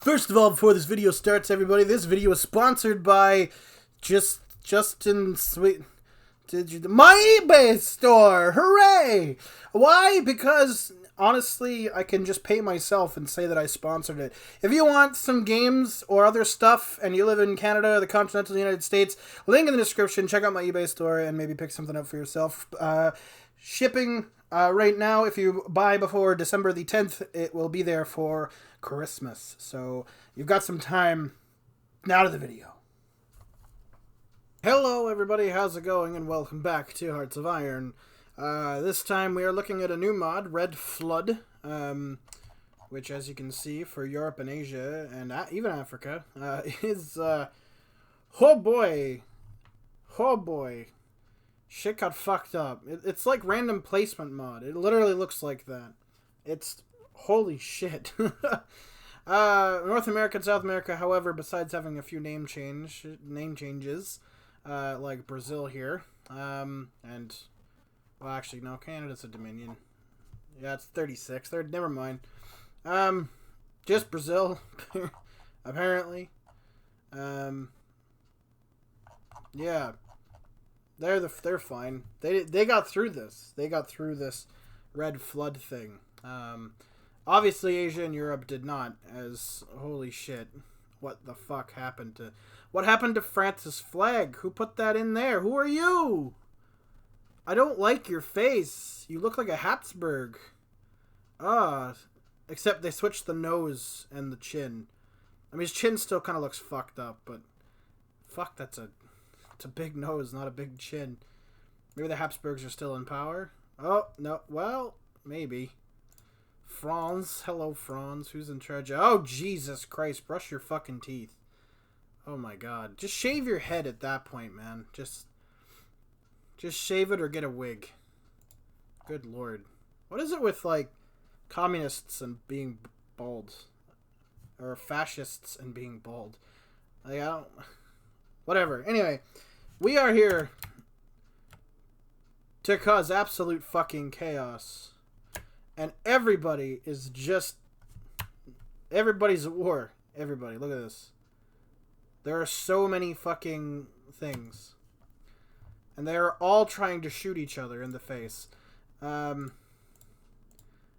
First of all, before this video starts, everybody, this video is sponsored by Justin Sweet. My eBay store! Hooray! Why? Because, honestly, I can just pay myself and say that I sponsored it. If you want some games or other stuff, and you live in Canada or the continental United States, link in the description, check out my eBay store, and maybe pick something up for yourself. Shipping, right now, if you buy before December the 10th, it will be there for Christmas. So, you've got some time. Now to the video. Hello everybody, how's it going, and welcome back to Hearts of Iron. This time we are looking at a new mod, Red Flood, which as you can see for Europe and Asia, and even Africa, is, oh boy, shit got fucked up. It's like random placement mod. It literally looks like that. It's, holy shit. North America and South America, however, besides having a few name changes, like Brazil here, and, well, actually, no, Canada's a Dominion. Yeah, it's 36. Never mind. Just Brazil, apparently. Yeah, they're fine. They got through this. They got through this Red Flood thing. Obviously, Asia and Europe did not, as, holy shit, what the fuck happened to... What happened to France's flag? Who put that in there? Who are you? I don't like your face. You look like a Habsburg. Except they switched the nose and the chin. I mean, his chin still kind of looks fucked up, but... Fuck, it's a big nose, not a big chin. Maybe the Habsburgs are still in power? Oh, no, well, maybe. Franz. Hello, Franz. Who's in charge? Oh, Jesus Christ. Brush your fucking teeth. Oh, my God. Just shave your head at that point, man. Just shave it or get a wig. Good Lord. What is it with, like, communists and being bald? Or fascists and being bald? Like, I don't... Whatever. Anyway, we are here to cause absolute fucking chaos. And everybody is just... Everybody's at war. Everybody. Look at this. There are so many fucking things. And they are all trying to shoot each other in the face.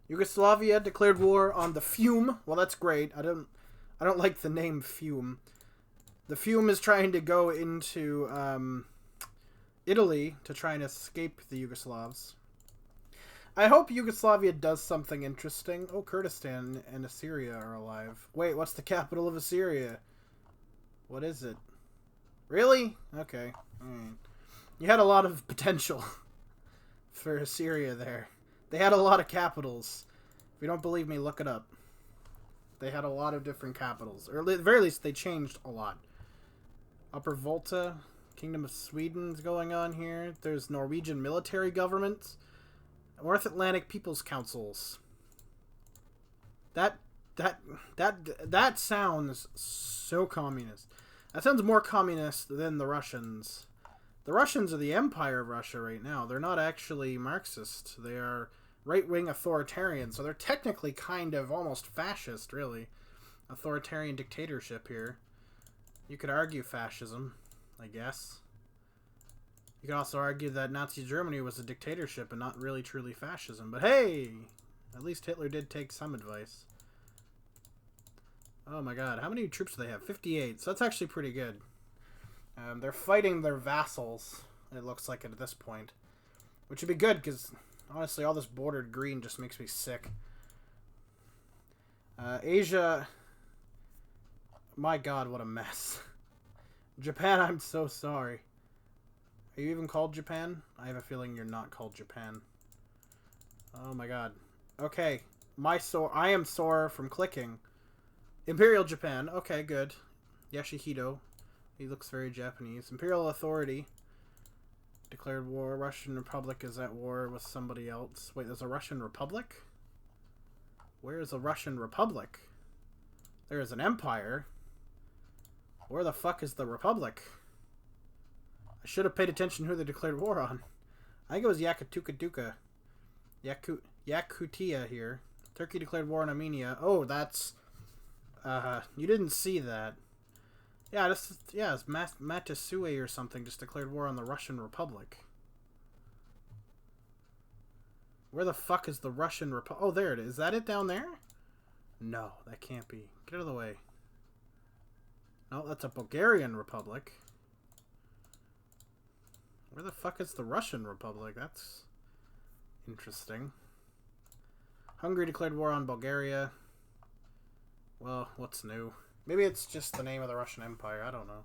Yugoslavia declared war on the Fume. Well, that's great. I don't like the name Fume. The Fume is trying to go into Italy to try and escape the Yugoslavs. I hope Yugoslavia does something interesting. Oh, Kurdistan and Assyria are alive. Wait, what's the capital of Assyria? What is it? Really? Okay. You had a lot of potential for Assyria there. They had a lot of capitals. If you don't believe me, look it up. They had a lot of different capitals. Or at the very least, they changed a lot. Upper Volta, Kingdom of Sweden's going on here. There's Norwegian military government. North Atlantic People's Councils. That sounds so communist. That sounds more communist than the Russians. The Russians are the Empire of Russia right now. They're not actually Marxist. They are right-wing authoritarian, so they're technically kind of almost fascist, really. Authoritarian dictatorship here. You could argue fascism, I guess. You could also argue that Nazi Germany was a dictatorship and not really truly fascism. But hey, at least Hitler did take some advice. Oh my god, how many troops do they have? 58, so that's actually pretty good. They're fighting their vassals, it looks like at this point. Which would be good, because honestly all this bordered green just makes me sick. Asia... My god, what a mess. Japan, I'm so sorry. Are you even called Japan? I have a feeling you're not called Japan. Oh my god. Okay, I am sore from clicking. Imperial Japan. Okay, good. Yashihito. He looks very Japanese. Imperial Authority. Declared war. Russian Republic is at war with somebody else. Wait, there's a Russian Republic? Where is a Russian Republic? There is an empire. Where the fuck is the Republic? I should have paid attention who they declared war on. I think it was Yakutia here. Turkey declared war on Armenia. Oh, that's You didn't see that. Yeah, it's Matisue or something just declared war on the Russian Republic. Where the fuck is the Russian Republic? Oh, there it is. Is that it down there? No, that can't be. Get out of the way. No, that's a Bulgarian Republic. Where the fuck is the Russian Republic? That's interesting. Hungary declared war on Bulgaria. Well, what's new? Maybe it's just the name of the Russian Empire. I don't know.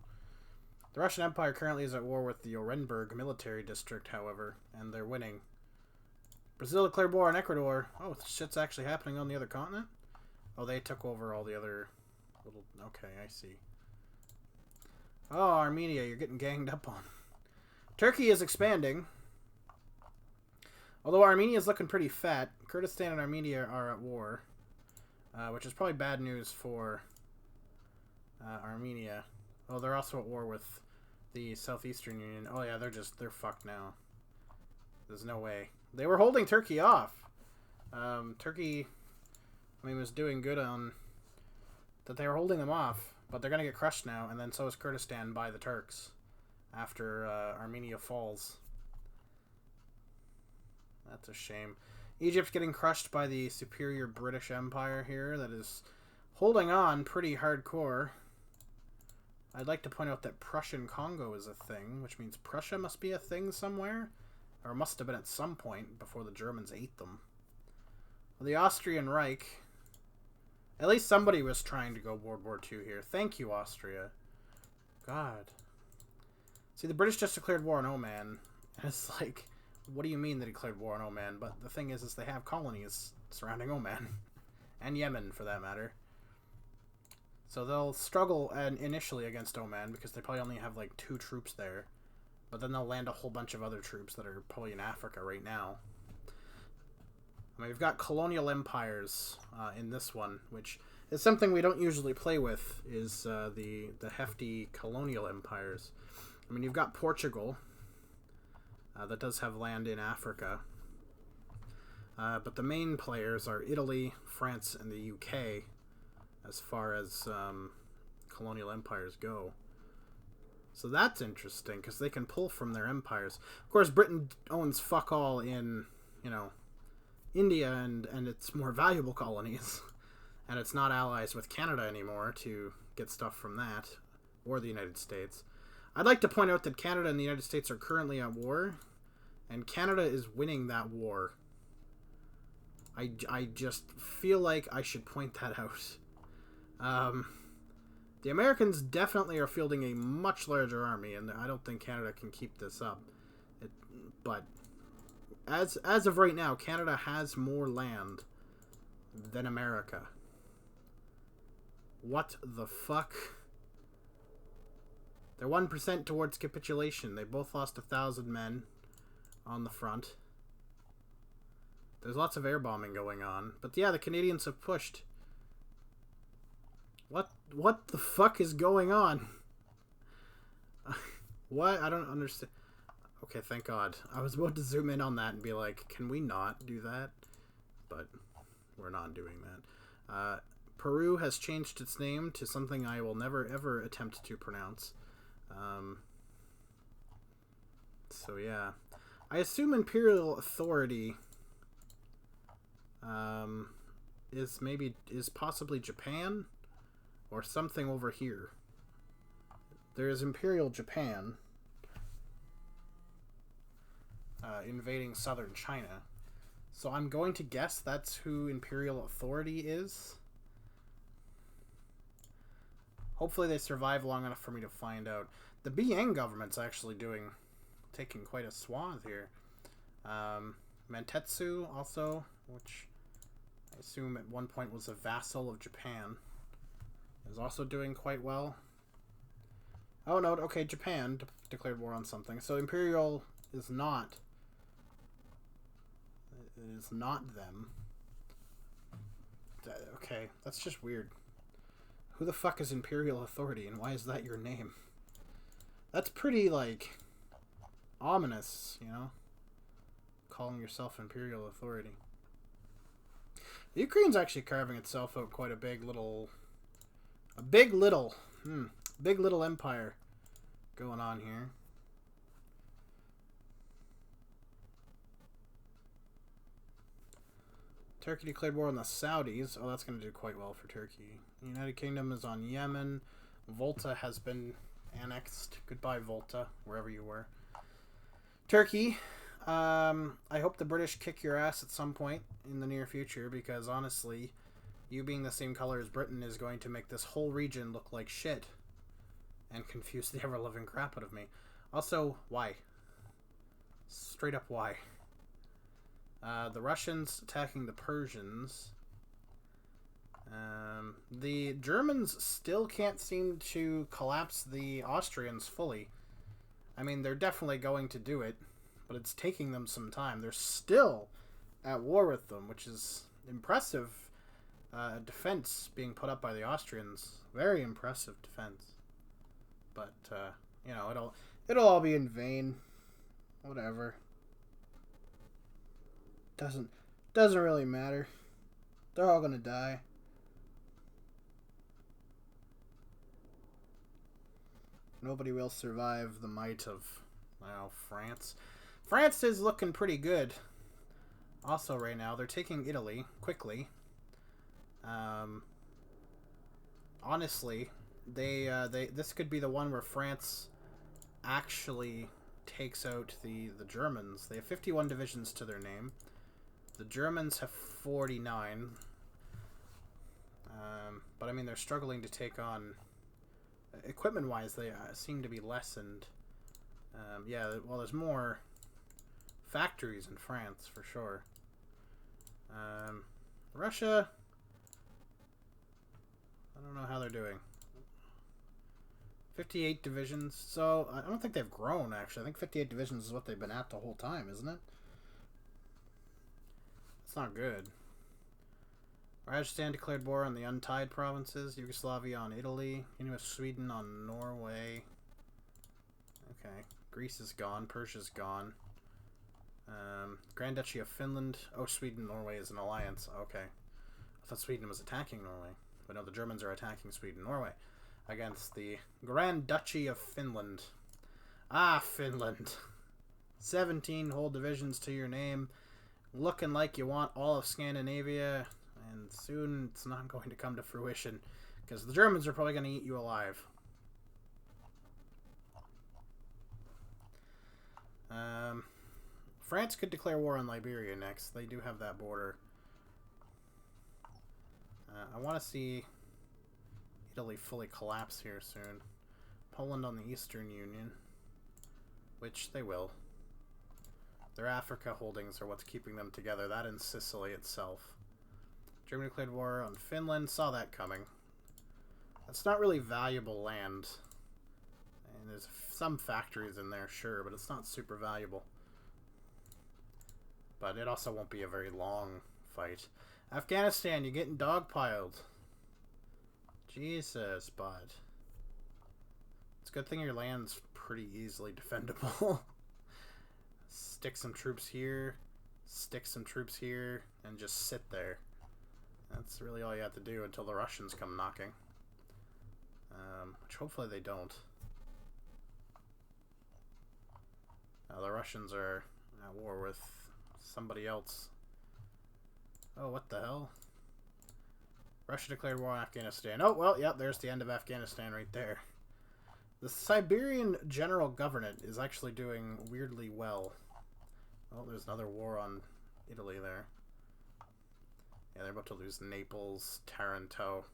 The Russian Empire currently is at war with the Orenburg military district, however, and they're winning. Brazil declared war on Ecuador. Oh, shit's actually happening on the other continent? Oh, they took over all the other little... Okay, I see. Oh, Armenia, you're getting ganged up on. Turkey is expanding. Although Armenia is looking pretty fat, Kurdistan and Armenia are at war. Which is probably bad news for Armenia. Oh, they're also at war with the Southeastern Union. Oh yeah, they're fucked now. There's no way. They were holding Turkey off. Turkey, I mean, was doing good on that. They were holding them off, but they're gonna get crushed now, and then so is Kurdistan by the Turks after Armenia falls. That's a shame. Egypt's getting crushed by the superior British Empire here that is holding on pretty hardcore. I'd like to point out that Prussian Congo is a thing, which means Prussia must be a thing somewhere. Or must have been at some point before the Germans ate them. Well, the Austrian Reich... At least somebody was trying to go World War II here. Thank you, Austria. God. See, the British just declared war on Oman. And it's like... What do you mean they declared war on Oman? But the thing is they have colonies surrounding Oman. And Yemen, for that matter. So they'll struggle initially against Oman, because they probably only have, like, 2 troops there. But then they'll land a whole bunch of other troops that are probably in Africa right now. I mean, we've got colonial empires in this one, which is something we don't usually play with, is the hefty colonial empires. I mean, you've got Portugal, that does have land in Africa. But the main players are Italy, France, and the UK, as far as colonial empires go. So that's interesting, because they can pull from their empires. Of course, Britain owns fuck all in, you know, India and its more valuable colonies. And it's not allies with Canada anymore to get stuff from that, or the United States. I'd like to point out that Canada and the United States are currently at war, and Canada is winning that war. I just feel like I should point that out. The Americans definitely are fielding a much larger army, and I don't think Canada can keep this up. But as of right now, Canada has more land than America. What the fuck? They're 1% towards capitulation. They both lost 1,000 men on the front. There's lots of air bombing going on. But yeah, the Canadians have pushed. What the fuck is going on? What? I don't understand. Okay, thank God. I was about to zoom in on that and be like, can we not do that? But we're not doing that. Peru has changed its name to something I will never ever attempt to pronounce. So yeah. I assume imperial authority is possibly Japan? Or something over here. There is Imperial Japan invading southern China. So I'm going to guess that's who Imperial Authority is. Hopefully they survive long enough for me to find out. The Biang government's actually taking quite a swath here. Mantetsu also, which I assume at one point was a vassal of Japan, is also doing quite well. Oh no, okay, Japan declared war on something. So Imperial is not... It is not them. Okay, that's just weird. Who the fuck is Imperial Authority and why is that your name? That's pretty, like, ominous, you know? Calling yourself Imperial Authority. The Ukraine's actually carving itself out quite a big little A big little, big little empire going on here. Turkey declared war on the Saudis. Oh, that's going to do quite well for Turkey. The United Kingdom is on Yemen. Volta has been annexed. Goodbye, Volta, wherever you were. Turkey, I hope the British kick your ass at some point in the near future, because honestly, you being the same color as Britain is going to make this whole region look like shit and confuse the ever-loving crap out of me. Also, why? Straight up, why? The Russians attacking the Persians. The Germans still can't seem to collapse the Austrians fully. I mean, they're definitely going to do it, but it's taking them some time. They're still at war with them, which is impressive defense being put up by the Austrians. Very impressive defense. But, you know, it'll all be in vain. Whatever. Doesn't really matter. They're all gonna die. Nobody will survive the might of, well, France. France is looking pretty good. Also, right now, they're taking Italy quickly. Honestly, this could be the one where France actually takes out the Germans. They have 51 divisions to their name. The Germans have 49. But I mean, they're struggling to take on... Equipment-wise, they seem to be lessened. Yeah, well, there's more factories in France, for sure. Russia... I don't know how they're doing. 58 divisions. So, I don't think they've grown, actually. I think 58 divisions is what they've been at the whole time, isn't it? It's not good. Rajasthan declared war on the Untied provinces. Yugoslavia on Italy. Union of Sweden on Norway. Okay. Greece is gone. Persia's gone. Grand Duchy of Finland. Oh, Sweden, Norway is an alliance. Okay. I thought Sweden was attacking Norway. But no, the Germans are attacking Sweden, Norway. Against the Grand Duchy of Finland. Ah, Finland. 17 whole divisions to your name. Looking like you want all of Scandinavia, and soon it's not going to come to fruition, because the Germans are probably going to eat you alive. France could declare war on Liberia next. They do have that border. I want to see Italy fully collapse here soon. Poland on the Eastern Union, which they will. Their Africa holdings are what's keeping them together. That and Sicily itself. Germany declared war on Finland. Saw that coming. That's not really valuable land. And there's some factories in there, sure, but it's not super valuable. But it also won't be a very long fight. Afghanistan, you're getting dogpiled. Jesus, bud. It's a good thing your land's pretty easily defendable. Stick some troops here, stick some troops here, and just sit there. That's really all you have to do until the Russians come knocking. Which hopefully they don't. The Russians are at war with somebody else. Oh, what the hell? Russia declared war on Afghanistan. Oh, well, yep, there's the end of Afghanistan right there. The Siberian General Governorate is actually doing weirdly well. Oh, there's another war on Italy there. Yeah, they're about to lose Naples, Taranto.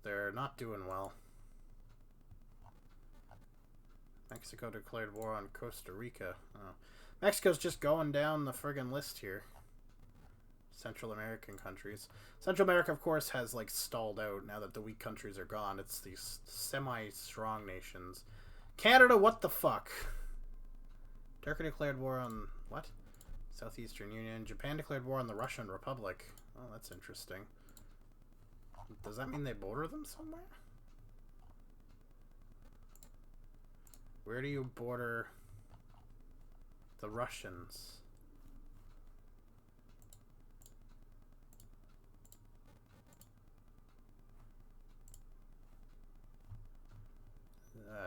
They're not doing well. Mexico declared war on Costa Rica. Oh. Mexico's just going down the friggin' list here. Central American countries. Central America, of course, has, like, stalled out now that the weak countries are gone. It's these semi-strong nations. Canada, what the fuck? Turkey declared war on... what? Southeastern Union. Japan declared war on the Russian Republic. Oh, that's interesting. Does that mean they border them somewhere? Where do you border the Russians?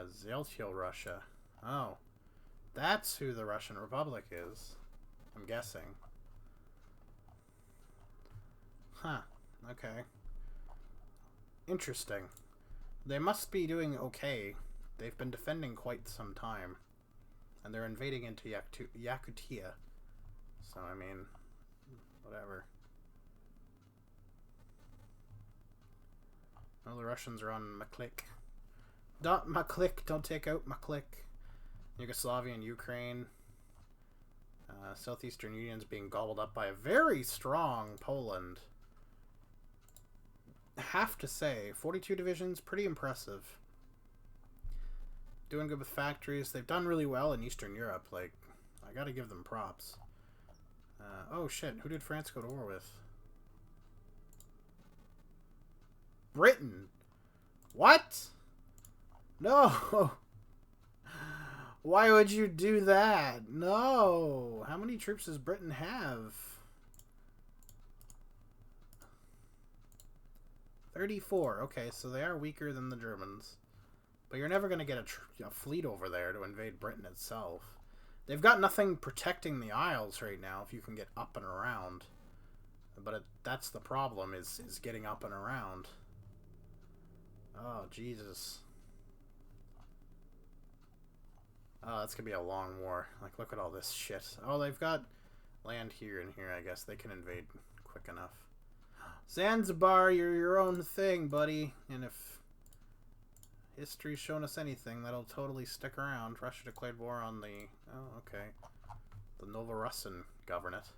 Zaltiel Russia. Oh. That's who the Russian Republic is. I'm guessing. Huh. Okay. Interesting. They must be doing okay. They've been defending quite some time. And they're invading into Yakutia. So, I mean, whatever. Oh, the Russians are on Maklik. Don't Maklik, don't take out Maklik. Yugoslavia and Ukraine. Southeastern Union's being gobbled up by a very strong Poland. Have to say, 42 divisions, pretty impressive. Doing good with factories. They've done really well in Eastern Europe. Like, I gotta give them props. Oh shit, who did France go to war with? Britain! What? No! Why would you do that? No! How many troops does Britain have? 34. Okay, so they are weaker than the Germans. But you're never going to get a fleet over there to invade Britain itself. They've got nothing protecting the Isles right now if you can get up and around. But that's the problem, is getting up and around. Oh, Jesus. Oh, that's going to be a long war. Like, look at all this shit. Oh, they've got land here and here, I guess. They can invade quick enough. Zanzibar, you're your own thing, buddy. And if history's shown us anything, that'll totally stick around. Russia declared war on the... Oh, okay. The Novorussan Governorate.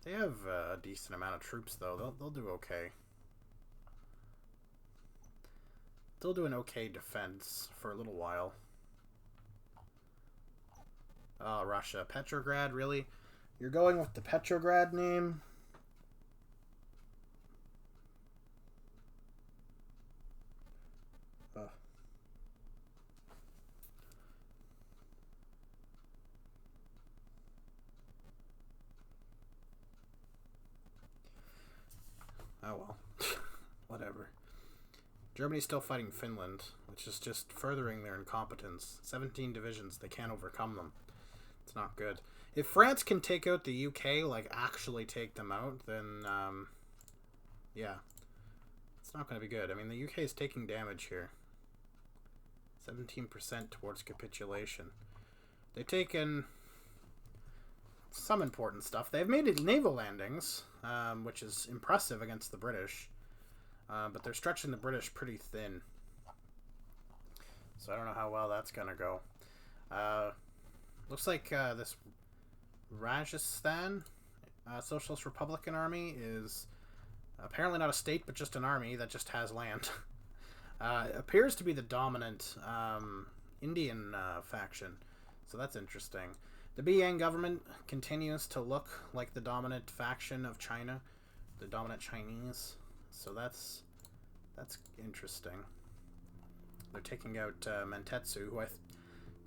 They have a decent amount of troops, though. They'll do okay. They'll do an okay defense for a little while. Oh, Russia. Petrograd, really? You're going with the Petrograd name? Ugh. Oh well. Whatever. Germany's still fighting Finland, which is just furthering their incompetence. 17 divisions, they can't overcome them. It's not good. If France can take out the UK, like actually take them out, then, yeah. It's not going to be good. I mean, the UK is taking damage here. 17% towards capitulation. They've taken some important stuff. They've made naval landings, which is impressive against the British. But they're stretching the British pretty thin. So I don't know how well that's going to go. Looks like this Rajasthan Socialist Republican Army is apparently not a state, but just an army that just has land. It appears to be the dominant Indian faction. So that's interesting. The BATTLEEEEE government continues to look like the dominant faction of China. The dominant Chinese. So that's interesting. They're taking out Mentetsu, who I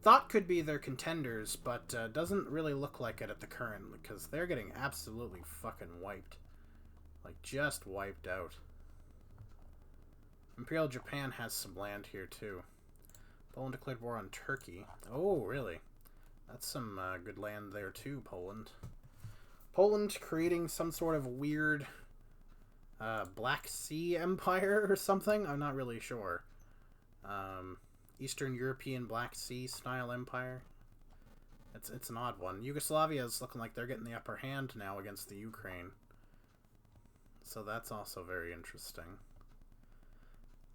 thought could be their contenders, but doesn't really look like it at the current, because they're getting absolutely fucking wiped. Like, just wiped out. Imperial Japan has some land here, too. Poland declared war on Turkey. Oh, really? That's some good land there, too, Poland. Poland creating some sort of weird Black Sea Empire or something? I'm not really sure. Eastern European Black Sea style empire. It's an odd one. Yugoslavia is looking like they're getting the upper hand now against the Ukraine. So that's also very interesting.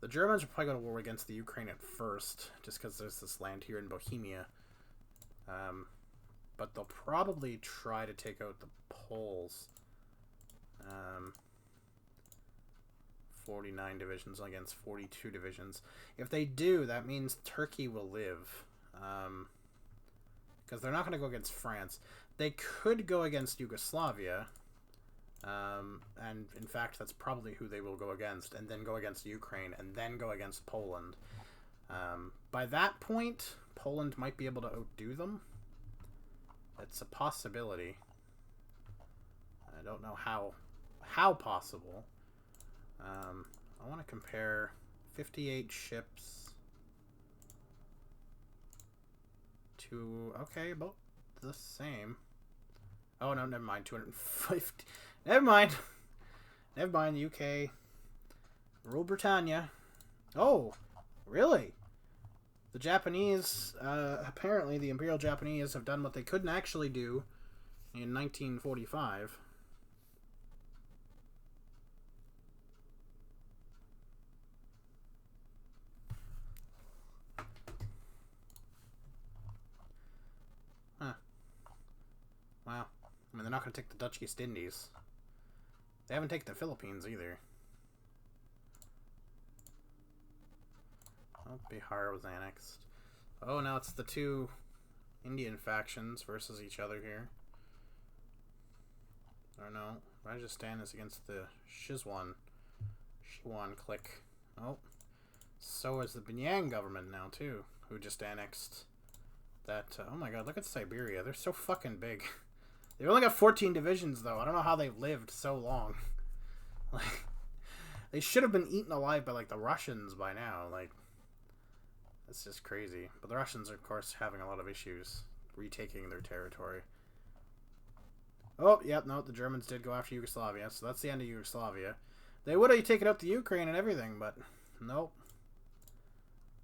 The Germans are probably going to war against the Ukraine at first, just because there's this land here in Bohemia. But they'll probably try to take out the Poles. 49 divisions against 42 divisions. If they do, that means Turkey will live. Because they're not going to go against France. They could go against Yugoslavia. And in fact, that's probably who they will go against. And then go against Ukraine. And then go against Poland. By that point, Poland might be able to outdo them. It's a possibility. I don't know how possible. I want to compare 58 ships. Okay, about the same. Oh, no, never mind. 250. Never mind. Never mind, the UK. Rule Britannia. Oh, really? The Japanese, apparently the Imperial Japanese have done what they couldn't actually do in 1945. Huh. Wow. I mean, they're not going to take the Dutch East Indies. They haven't taken the Philippines either. Oh, Bihar was annexed. Oh, now it's the two Indian factions versus each other here. Or no, Rajasthan is against the Shizwan clique. Oh, so is the Binyang government now too, who just annexed that. Oh my god, look at Siberia. They're so fucking big. They've only got 14 divisions though. I don't know how they've lived so long. Like, they should have been eaten alive by like the Russians by now. Like, it's just crazy. But the Russians are of course having a lot of issues retaking their territory. Oh, yep, no, the Germans did go after Yugoslavia, so that's the end of Yugoslavia. They would have taken up the Ukraine and everything, but nope.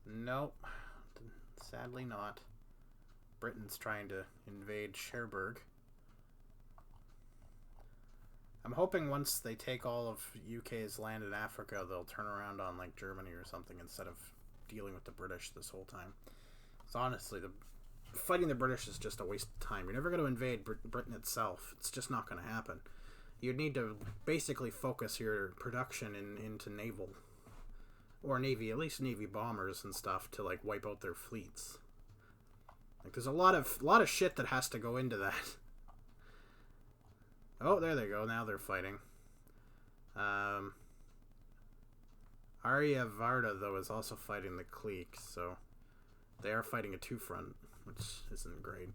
Nope. Sadly not. Britain's trying to invade Cherbourg. I'm hoping once they take all of UK's land in Africa, they'll turn around on, like, Germany or something instead of dealing with the British this whole time. So honestly, fighting the British is just a waste of time. You're never going to invade Britain itself. It's just not going to happen. You'd need to basically focus your production into naval. Or navy, at least navy bombers and stuff to, like, wipe out their fleets. Like, there's a lot of shit that has to go into that. Oh, there they go. Now they're fighting. Arya Varda, though, is also fighting the clique, so they are fighting a two-front, which isn't great.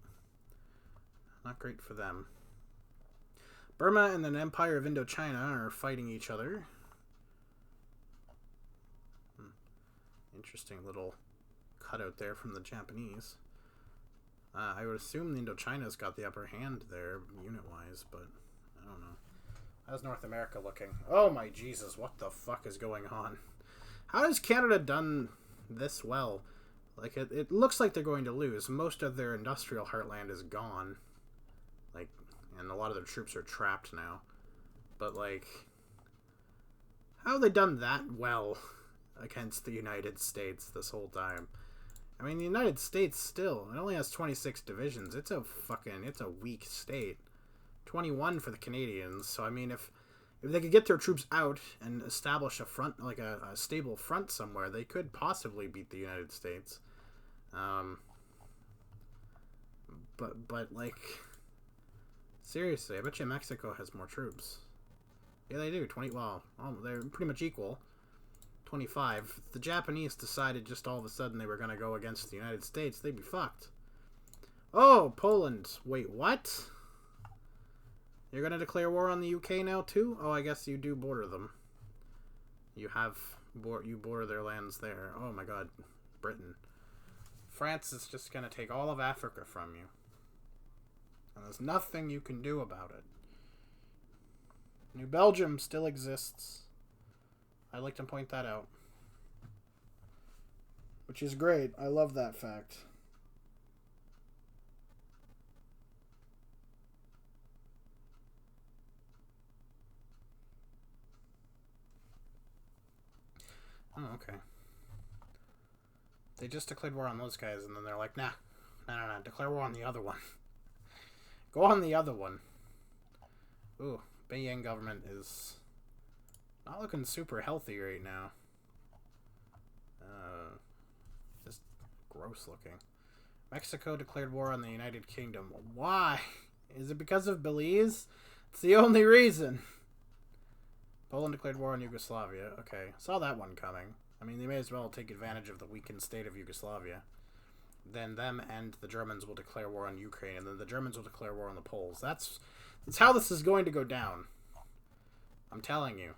Not great for them. Burma and the Empire of Indochina are fighting each other. Interesting little cutout there from the Japanese. I would assume the Indochina's got the upper hand there, unit-wise, but I don't know. How's North America looking? Oh my Jesus, what the fuck is going on? How has Canada done this well? Like, it looks like they're going to lose. Most of their industrial heartland is gone. Like, and a lot of their troops are trapped now. But, like, how have they done that well against the United States this whole time? I mean, the United States still, it only has 26 divisions. It's a weak state. 21 for the Canadians. So, I mean, if they could get their troops out and establish a front, like a stable front somewhere, they could possibly beat the United States. But like, seriously, I bet you Mexico has more troops. Yeah, they do. Well, they're pretty much equal. 25. If the Japanese decided just all of a sudden they were going to go against the United States, they'd be fucked. Oh, Poland. Wait, what? You're going to declare war on the UK now, too? Oh, I guess you do border them. You border their lands there. Oh, my God. Britain. France is just going to take all of Africa from you. And there's nothing you can do about it. New Belgium still exists. I'd like to point that out. Which is great. I love that fact. Oh, okay. They just declared war on those guys, and then they're like, nah, declare war on the other one. Go on the other one. Ooh, Beijing government is not looking super healthy right now. Just gross looking. Mexico declared war on the United Kingdom. Why? Is it because of Belize? It's the only reason. Poland declared war on Yugoslavia. Okay, saw that one coming. I mean, they may as well take advantage of the weakened state of Yugoslavia. Then them and the Germans will declare war on Ukraine, and then the Germans will declare war on the Poles. That's how this is going to go down. I'm telling you.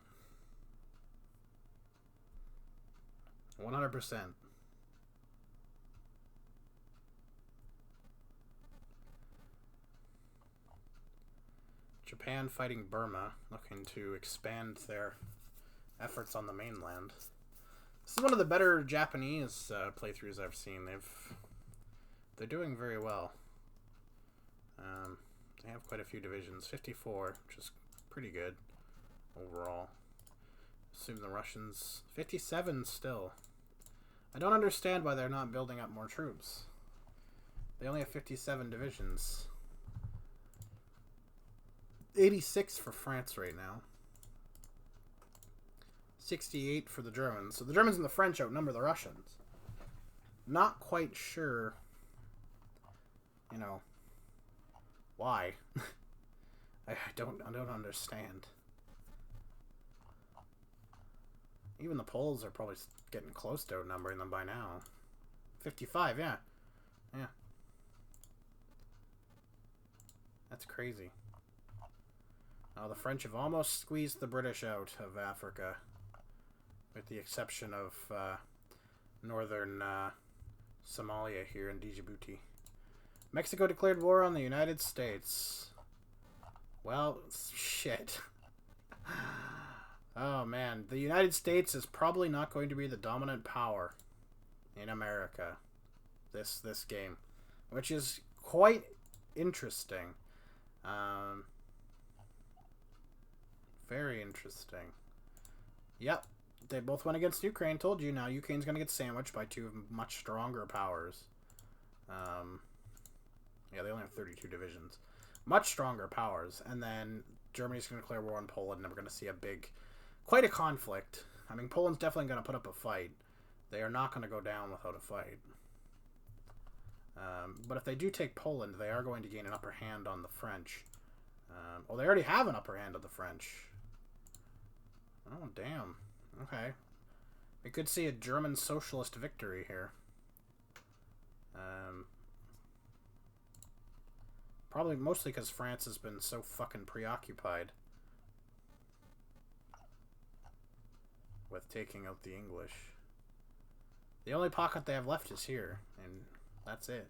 100%. Japan fighting Burma, looking to expand their efforts on the mainland. This is one of the better Japanese playthroughs I've seen. They're doing very well. They have quite a few divisions. 54, which is pretty good overall. Assume the Russians... 57 still. I don't understand why they're not building up more troops. They only have 57 divisions. 86 for France right now. 68 for the Germans. So the Germans and the French outnumber the Russians. Not quite sure, you know, why. I don't understand. Even the Poles are probably getting close to outnumbering them by now. 55, yeah. Yeah. That's crazy. Oh, the French have almost squeezed the British out of Africa. With the exception of northern Somalia here in Djibouti. Mexico declared war on the United States. Well, shit. Oh, man. The United States is probably not going to be the dominant power in America this game. Which is quite interesting. Very interesting. Yep. They both went against Ukraine. Told you. Now Ukraine's going to get sandwiched by two much stronger powers. Yeah, they only have 32 divisions. Much stronger powers. And then Germany's going to declare war on Poland, and we're going to see quite a conflict. I mean, Poland's definitely going to put up a fight. They are not going to go down without a fight. But if they do take Poland, they are going to gain an upper hand on the French. Well, they already have an upper hand on the French. Oh, damn. Okay. We could see a German socialist victory here. Probably mostly because France has been so fucking preoccupied with taking out the English. The only pocket they have left is here, and that's it.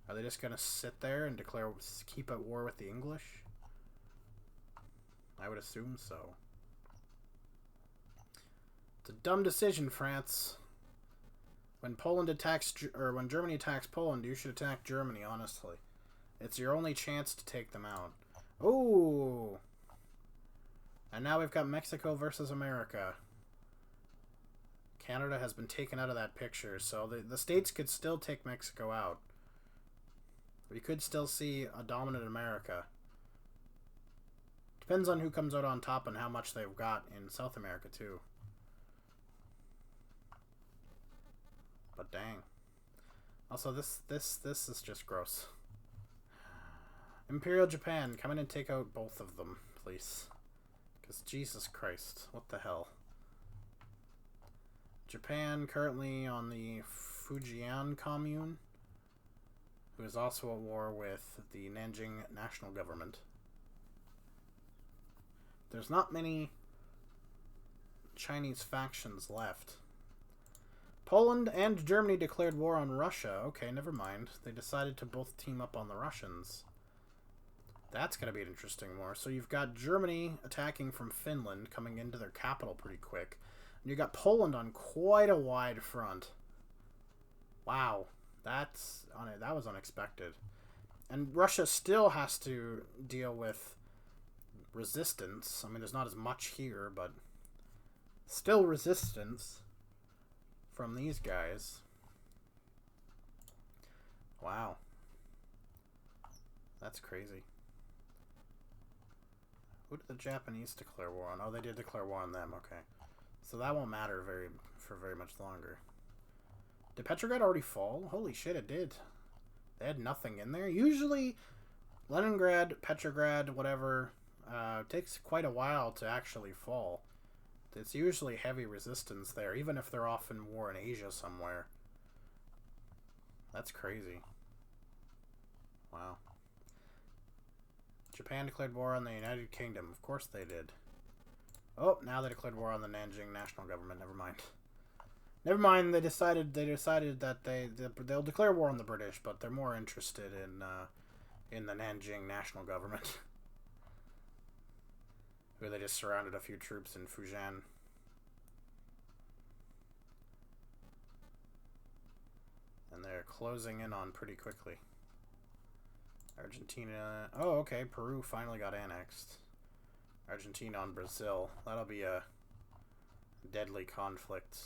Are they just going to sit there and keep at war with the English? I would assume so. It's a dumb decision, France. When when Germany attacks Poland, you should attack Germany, honestly. It's your only chance to take them out. Ooh! And now we've got Mexico versus America. Canada has been taken out of that picture, so the states could still take Mexico out. We could still see a dominant America. Depends on who comes out on top and how much they've got in South America, too. But dang. Also, this is just gross. Imperial Japan, come in and take out both of them, please. Because Jesus Christ, what the hell? Japan currently on the Fujian commune, who is also at war with the Nanjing national government. There's not many Chinese factions left. Poland and Germany declared war on Russia. Okay, never mind. They decided to both team up on the Russians. That's going to be an interesting war. So you've got Germany attacking from Finland, coming into their capital pretty quick. And you got Poland on quite a wide front. Wow. That was unexpected. And Russia still has to deal with resistance. I mean, there's not as much here, but still resistance from these guys. Wow. That's crazy. Who did the Japanese declare war on? Oh, they did declare war on them. Okay. So that won't matter for very much longer. Did Petrograd already fall? Holy shit, it did. They had nothing in there. Usually, Leningrad, Petrograd, whatever, takes quite a while to actually fall. It's usually heavy resistance there, even if they're off in war in Asia somewhere. That's crazy. Wow. Japan declared war on the United Kingdom. Of course they did. Oh, now they declared war on the Nanjing national government. Never mind. Never mind. They decided that they'll declare war on the British, but they're more interested in the Nanjing national government, who they just surrounded a few troops in Fujian. And they're closing in on pretty quickly. Argentina. Oh, okay. Peru finally got annexed. Argentina on Brazil. That'll be a deadly conflict.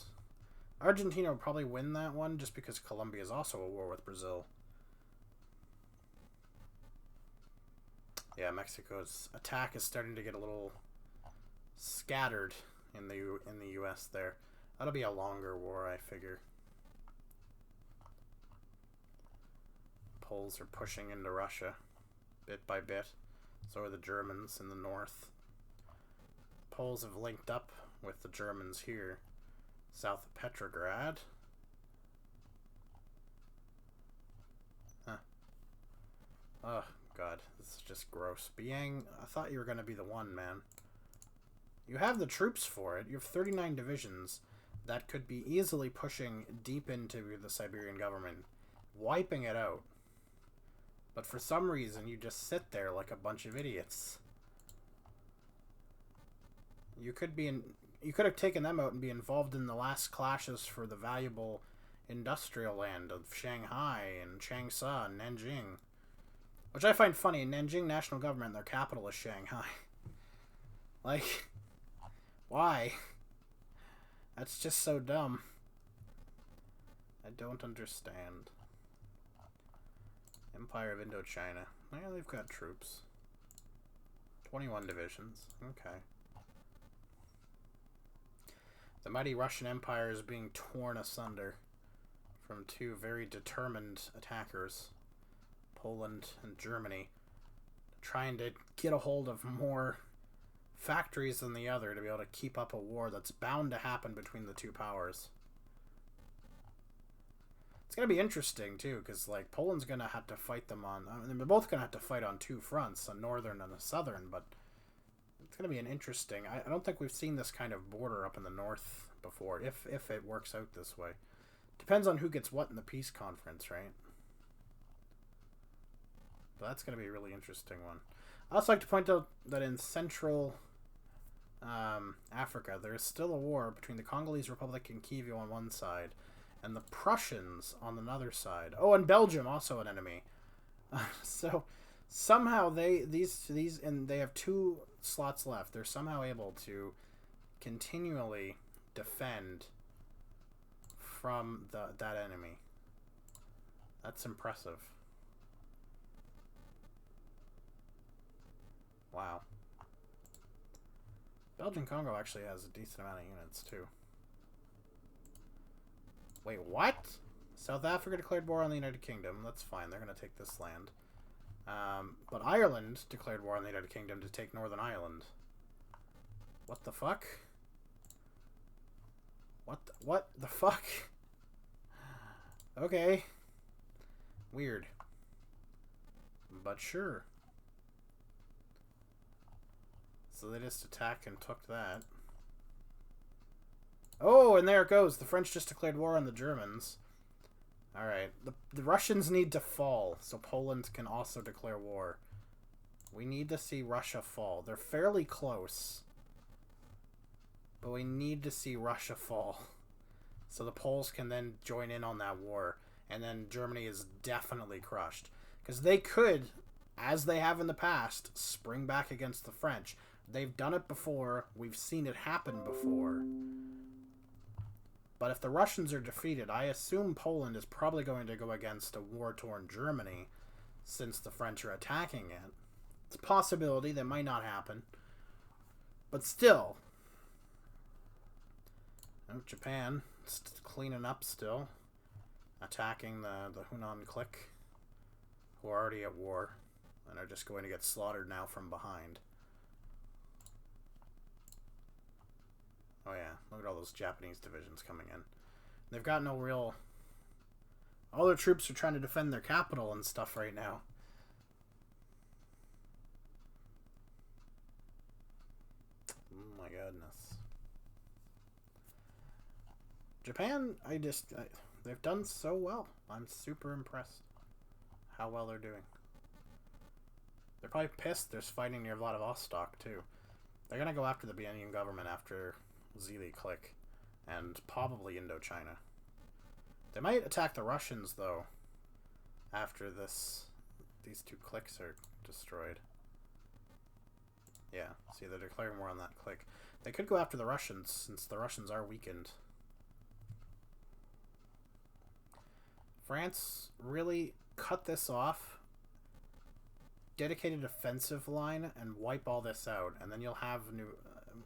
Argentina will probably win that one just because Colombia is also at war with Brazil. Yeah, Mexico's attack is starting to get a little scattered in the U.S. there. That'll be a longer war, I figure. Poles are pushing into Russia bit by bit. So are the Germans in the north. Poles have linked up with the Germans here, south of Petrograd. Huh. Oh, God. This is just gross. Biang, I thought you were going to be the one, man. You have the troops for it. You have 39 divisions that could be easily pushing deep into the Siberian government, wiping it out. But for some reason, you just sit there like a bunch of idiots. You could have taken them out and be involved in the last clashes for the valuable industrial land of Shanghai and Changsha and Nanjing. Which I find funny. Nanjing national government, their capital is Shanghai. Like, why? That's just so dumb. I don't understand. Empire of Indochina. Yeah, they've got troops. 21 divisions. Okay. The mighty Russian Empire is being torn asunder from two very determined attackers, Poland and Germany, trying to get a hold of more factories than the other to be able to keep up a war that's bound to happen between the two powers. It's going to be interesting, too, because, like, Poland's going to have to fight them on... I mean, they're both going to have to fight on two fronts, a northern and a southern, but it's going to be an interesting... I don't think we've seen this kind of border up in the north before, if it works out this way. Depends on who gets what in the peace conference, right? But that's going to be a really interesting one. I'd also like to point out that in Central Africa, there is still a war between the Congolese Republic and Kivu on one side, and the Prussians on another side. Oh, and Belgium, also an enemy. So somehow they have 2 slots left. They're somehow able to continually defend from that enemy. That's impressive. Wow. Belgian Congo actually has a decent amount of units too. Wait, what? South Africa declared war on the United Kingdom. That's fine. They're going to take this land. But Ireland declared war on the United Kingdom to take Northern Ireland. What the fuck? What the fuck? Okay. Weird. But sure. So they just attacked and took that. Oh, and there it goes. The French just declared war on the Germans. Alright. The Russians need to fall, so Poland can also declare war. We need to see Russia fall. They're fairly close. But we need to see Russia fall. So the Poles can then join in on that war. And then Germany is definitely crushed. Because they could, as they have in the past, spring back against the French. They've done it before. We've seen it happen before. But if the Russians are defeated, I assume Poland is probably going to go against a war-torn Germany, since the French are attacking it. It's a possibility that might not happen. But still. Oh, Japan, cleaning up still. Attacking the Hunan clique, who are already at war, and are just going to get slaughtered now from behind. Oh yeah, look at all those Japanese divisions coming in. They've got no real... All their troops are trying to defend their capital and stuff right now. Oh my goodness. Japan, they've done so well. I'm super impressed how well they're doing. They're probably pissed there's fighting near Vladivostok, too. They're going to go after the Bienian government after Zili click, and probably Indochina. They might attack the Russians, though, after these two clicks are destroyed. Yeah, see, they're declaring war on that click. They could go after the Russians, since the Russians are weakened. France really cut this off, dedicated offensive line, and wipe all this out, and then you'll have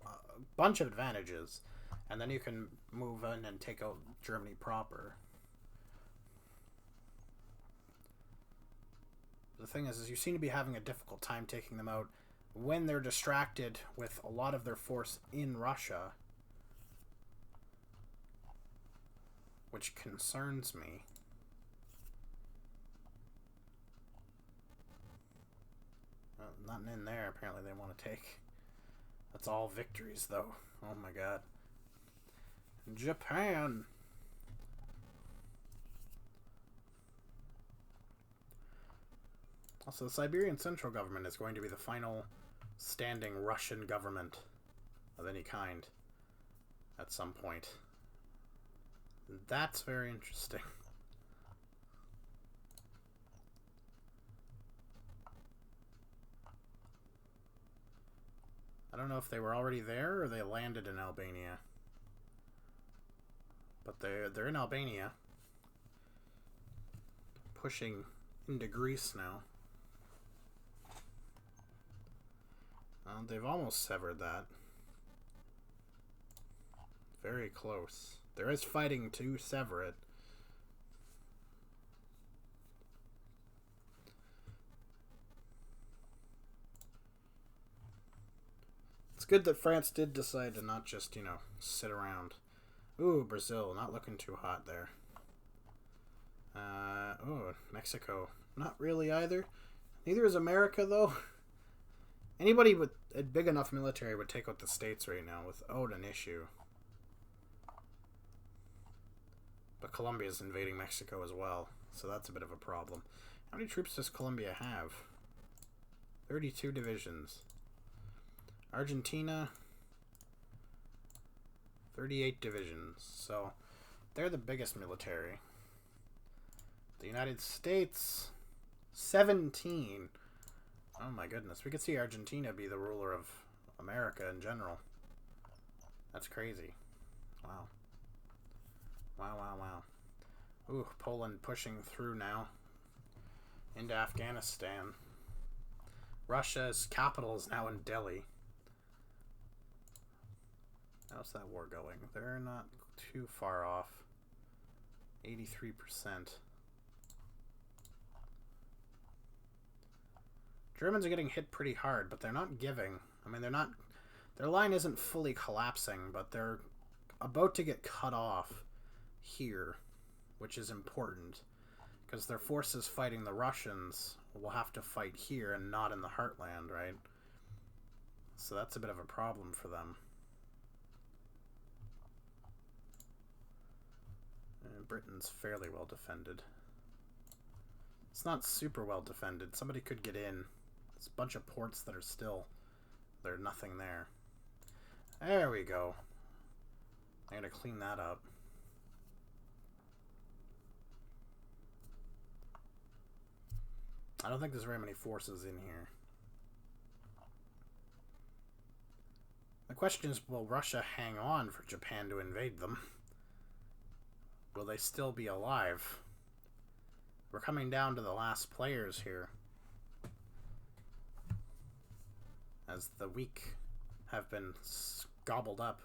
a bunch of advantages, and then you can move in and take out Germany proper. The thing is you seem to be having a difficult time taking them out when they're distracted with a lot of their force in Russia, which concerns me. Nothing in there, apparently they want to take. That's all victories, though. Oh my god. Japan! Also, the Siberian Central Government is going to be the final standing Russian government of any kind at some point. That's very interesting. I don't know if they were already there or they landed in Albania. But they're in Albania. Pushing into Greece now. They've almost severed that. Very close. There is fighting to sever it. It's good that France did decide to not just, sit around. Ooh, Brazil, not looking too hot there. Oh, Mexico. Not really either. Neither is America, though. Anybody with a big enough military would take out the States right now without an issue. But Colombia's invading Mexico as well, so that's a bit of a problem. How many troops does Colombia have? 32 divisions. Argentina, 38 divisions. So, they're the biggest military. The United States, 17. Oh my goodness. We could see Argentina be the ruler of America in general. That's crazy. Wow. Wow, wow, wow. Ooh, Poland pushing through now into Afghanistan. Russia's capital is now in Delhi. How's that war going? They're not too far off. 83%. Germans are getting hit pretty hard, but they're not giving. I mean, they're not... Their line isn't fully collapsing, but they're about to get cut off here, which is important. Because their forces fighting the Russians will have to fight here and not in the heartland, right? So that's a bit of a problem for them. And Britain's fairly well defended. It's not super well defended. Somebody could get in. There's a bunch of ports that are still... There's nothing there. There we go. I'm going to clean that up. I don't think there's very many forces in here. The question is, will Russia hang on for Japan to invade them? Will they still be alive? We're coming down to the last players here. As the weak have been gobbled up.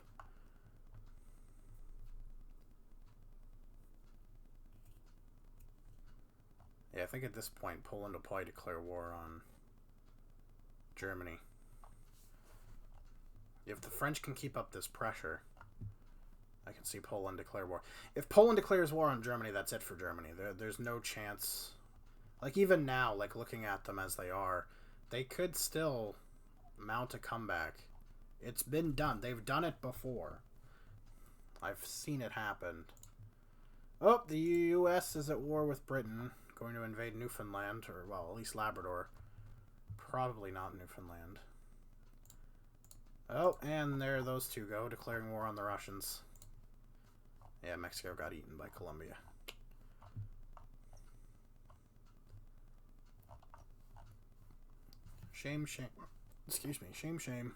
Yeah, I think at this point Poland will probably declare war on Germany. If the French can keep up this pressure, I can see Poland declare war. If Poland declares war on Germany, that's it for Germany. There's no chance. Like, even now, like, looking at them as they are, they could still mount a comeback. It's been done. They've done it before. I've seen it happen. Oh, the U.S. is at war with Britain, going to invade Newfoundland, or, well, at least Labrador. Probably not Newfoundland. Oh, and there those two go, declaring war on the Russians. Yeah, Mexico got eaten by Colombia. Shame, shame. Excuse me, shame, shame.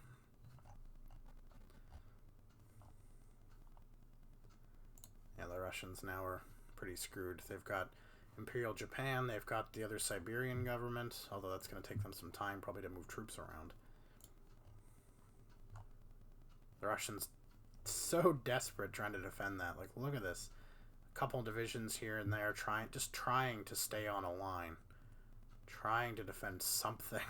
Yeah, the Russians now are pretty screwed. They've got Imperial Japan, they've got the other Siberian government, although that's going to take them some time probably to move troops around. The Russians so desperate trying to defend that. Like, look at this. A couple divisions here and there just trying to stay on a line. Trying to defend something.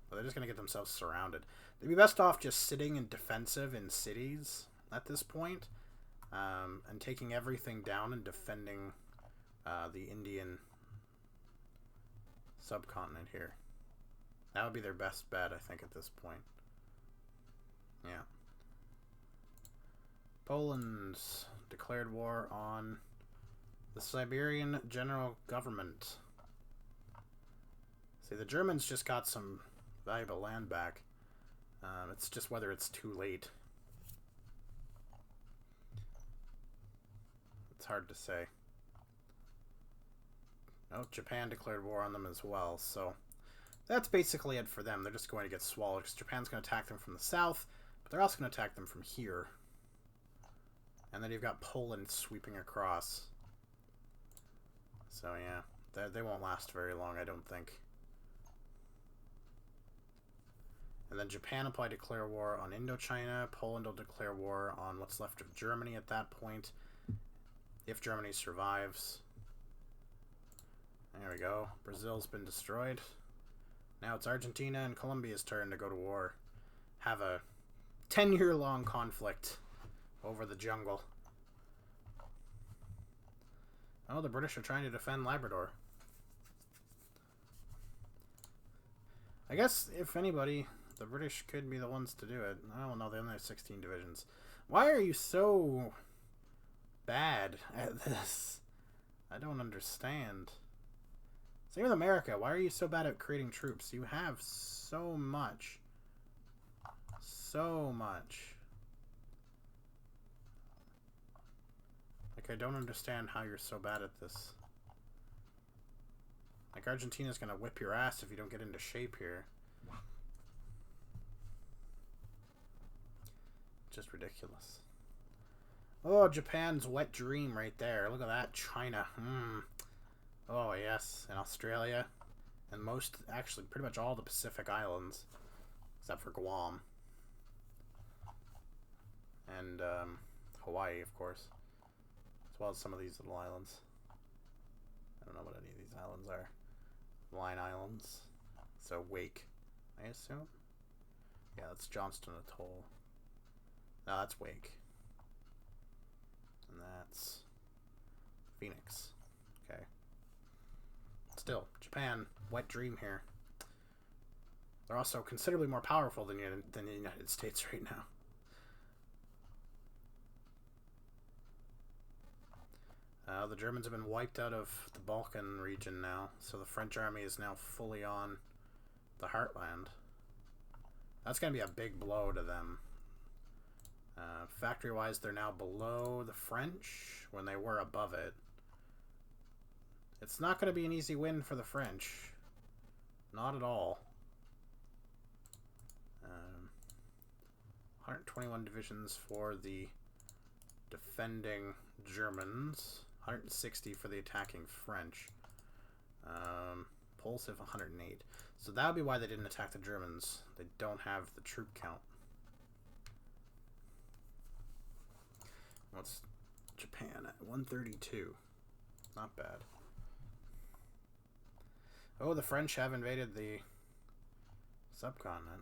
But they're just going to get themselves surrounded. They'd be best off just sitting in defensive in cities at this point. And taking everything down and defending the Indian subcontinent here. That would be their best bet, I think, at this point. Yeah. Poland's declared war on the Siberian General Government. See, the Germans just got some valuable land back. It's just whether it's too late. It's hard to say. Oh, Japan declared war on them as well, so that's basically it for them. They're just going to get swallowed because Japan's going to attack them from the south, but they're also going to attack them from here. And then you've got Poland sweeping across. So yeah, they won't last very long, I don't think. And then Japan will probably declare war on Indochina. Poland will declare war on what's left of Germany at that point, if Germany survives. There we go. Brazil's been destroyed. Now it's Argentina and Colombia's turn to go to war. Have a 10-year-long conflict over the jungle. Oh, the British are trying to defend Labrador. I guess, if anybody, the British could be the ones to do it. I don't know, they only have 16 divisions. Why are you so bad at this? I don't understand. Same with America. Why are you so bad at creating troops? You have so much. So much. Like, I don't understand how you're so bad at this. Like, Argentina's gonna whip your ass if you don't get into shape here. Just ridiculous. Oh, Japan's wet dream right there. Look at that. China. Oh, yes. And Australia. And most, actually, pretty much all the Pacific Islands. Except for Guam. And, Hawaii, of course. As well as some of these little islands. I don't know what any of these islands are. Line Islands. So, Wake, I assume? Yeah, that's Johnston Atoll. No, that's Wake. And that's Phoenix. Okay. Still, Japan, wet dream here. They're also considerably more powerful than the United States right now. The Germans have been wiped out of the Balkan region now, so the French army is now fully on the heartland. That's going to be a big blow to them. Factory-wise, they're now below the French when they were above it. It's not going to be an easy win for the French. Not at all. 121 divisions for the defending Germans. 160 for the attacking French. Poles have 108. So that would be why they didn't attack the Germans. They don't have the troop count. What's Japan at? 132. Not bad. Oh, the French have invaded the subcontinent.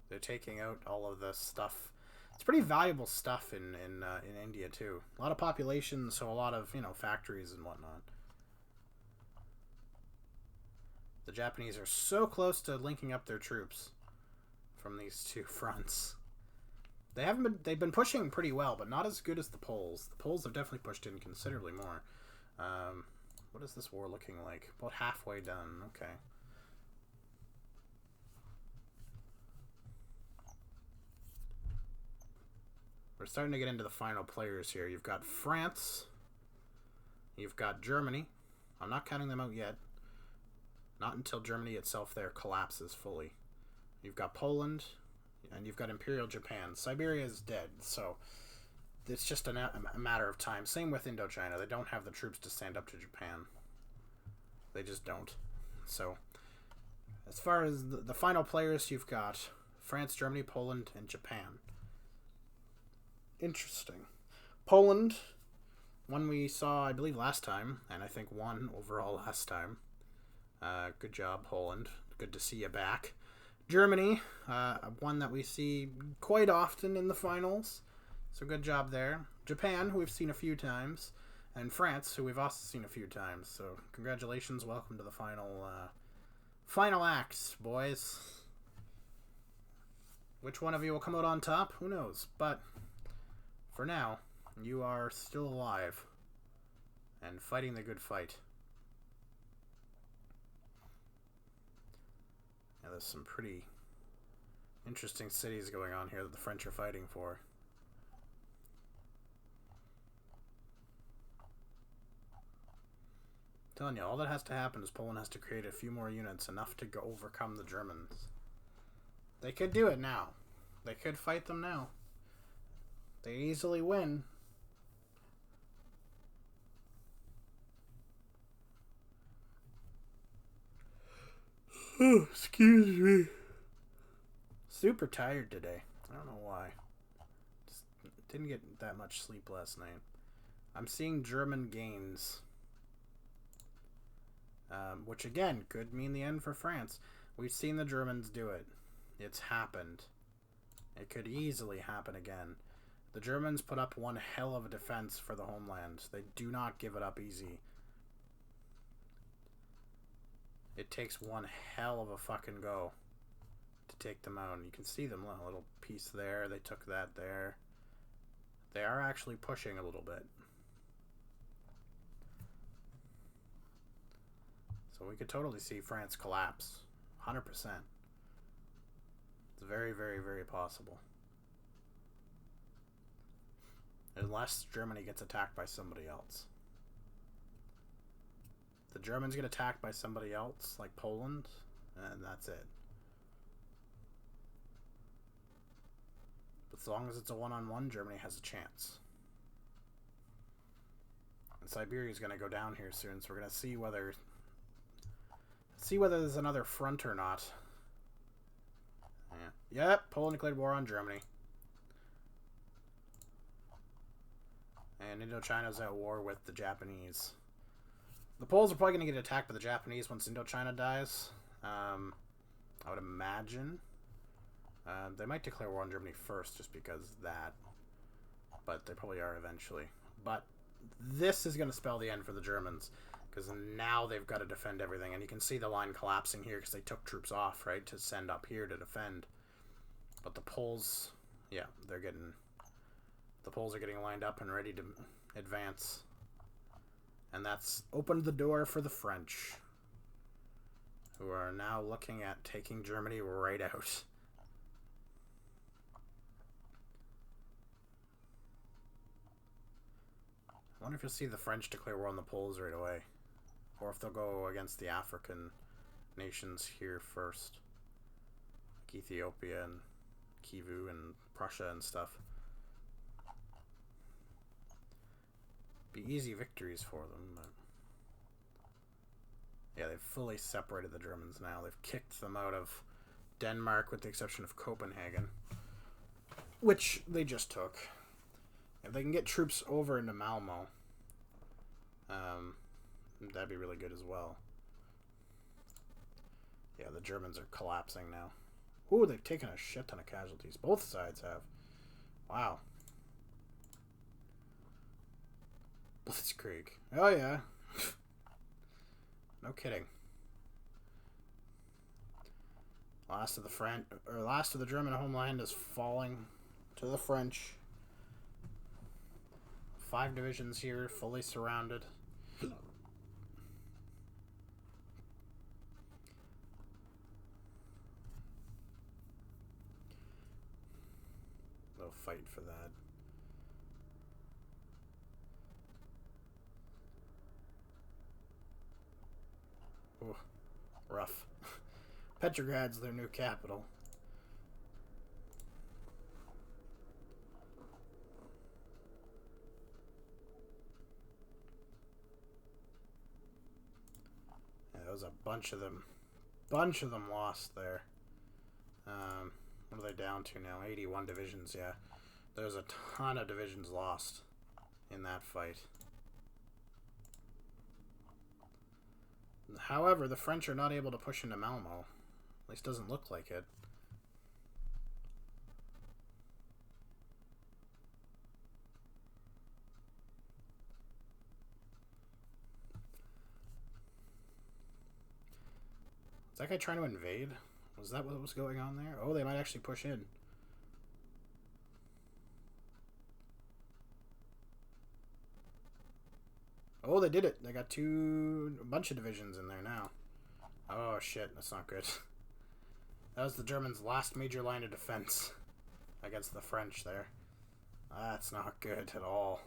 They're taking out all of the stuff. It's pretty valuable stuff in India too. A lot of population, so a lot of, you know, factories and whatnot. The Japanese are so close to linking up their troops from these two fronts. They've been pushing pretty well, but not as good as the Poles. The Poles have definitely pushed in considerably more. What is this war looking like? About halfway done. Okay. We're starting to get into the final players here. You've got France. You've got Germany. I'm not counting them out yet. Not until Germany itself there collapses fully. You've got Poland. And you've got Imperial Japan. Siberia is dead, so it's just a matter of time. Same with Indochina. They don't have the troops to stand up to Japan. They just don't. So, as far as the final players, you've got France, Germany, Poland, and Japan. Interesting. Poland, one we saw, I believe, last time, and I think won overall last time. Good job, Poland. Good to see you back. Germany, one that we see quite often in the finals, so good job there. Japan, who we've seen a few times, and France, who we've also seen a few times. So congratulations, welcome to the final acts, boys. Which one of you will come out on top? Who knows? But for now, you are still alive and fighting the good fight. Yeah, there's some pretty interesting cities going on here that the French are fighting for. I'm telling you, all that has to happen is Poland has to create a few more units, enough to overcome the Germans. They could do it now. They could fight them now. They easily win. Oh, excuse me. Super tired today. I don't know why. Just didn't get that much sleep last night. I'm seeing German gains. Which again could mean the end for France. We've seen the Germans do it. It's happened. It could easily happen again. The Germans put up one hell of a defense for the homeland. They do not give it up easy. It takes one hell of a fucking go to take them out. And you can see them, a little piece there. They took that there. They are actually pushing a little bit. So we could totally see France collapse. 100%. It's very, very, very possible. Unless Germany gets attacked by somebody else. The Germans get attacked by somebody else, like Poland, and that's it. But as long as it's a one-on-one, Germany has a chance. And Siberia is going to go down here soon, so we're going to see whether there's another front or not. Yeah. Yep, Poland declared war on Germany. And Indochina's at war with the Japanese. The Poles are probably going to get attacked by the Japanese once Indochina dies. I would imagine. They might declare war on Germany first, just because of that. But they probably are eventually. But this is going to spell the end for the Germans. Because now they've got to defend everything. And you can see the line collapsing here because they took troops off, right? To send up here to defend. But the Poles, yeah, the Poles are getting lined up and ready to advance. And that's opened the door for the French, who are now looking at taking Germany right out. I wonder if you'll see the French declare war on the Poles right away. Or if they'll go against the African nations here first. Like Ethiopia and Kivu and Prussia and stuff. Be easy victories for them, but yeah, they've fully separated the Germans now. They've kicked them out of Denmark with the exception of Copenhagen, which they just took. If they can get troops over into Malmo, that'd be really good as well. Yeah, the Germans are collapsing now. Ooh, they've taken a shit ton of casualties. Both sides have. Wow. Blitzkrieg. Oh yeah. No kidding. Last of the German homeland is falling to to the French. 5 divisions here, fully surrounded. They'll fight for that. Ooh, rough. Petrograd's their new capital. Yeah, there was a bunch of them. Bunch of them lost there. What are they down to now? 81 divisions, yeah. There's a ton of divisions lost in that fight. However, the French are not able to push into Malmo. At least doesn't look like it. Is that guy trying to invade? Was that what was going on there? Oh, they might actually push in. Oh, they did it. They got a bunch of divisions in there now. Oh, shit. That's not good. That was the Germans' last major line of defense against the French there. That's not good at all.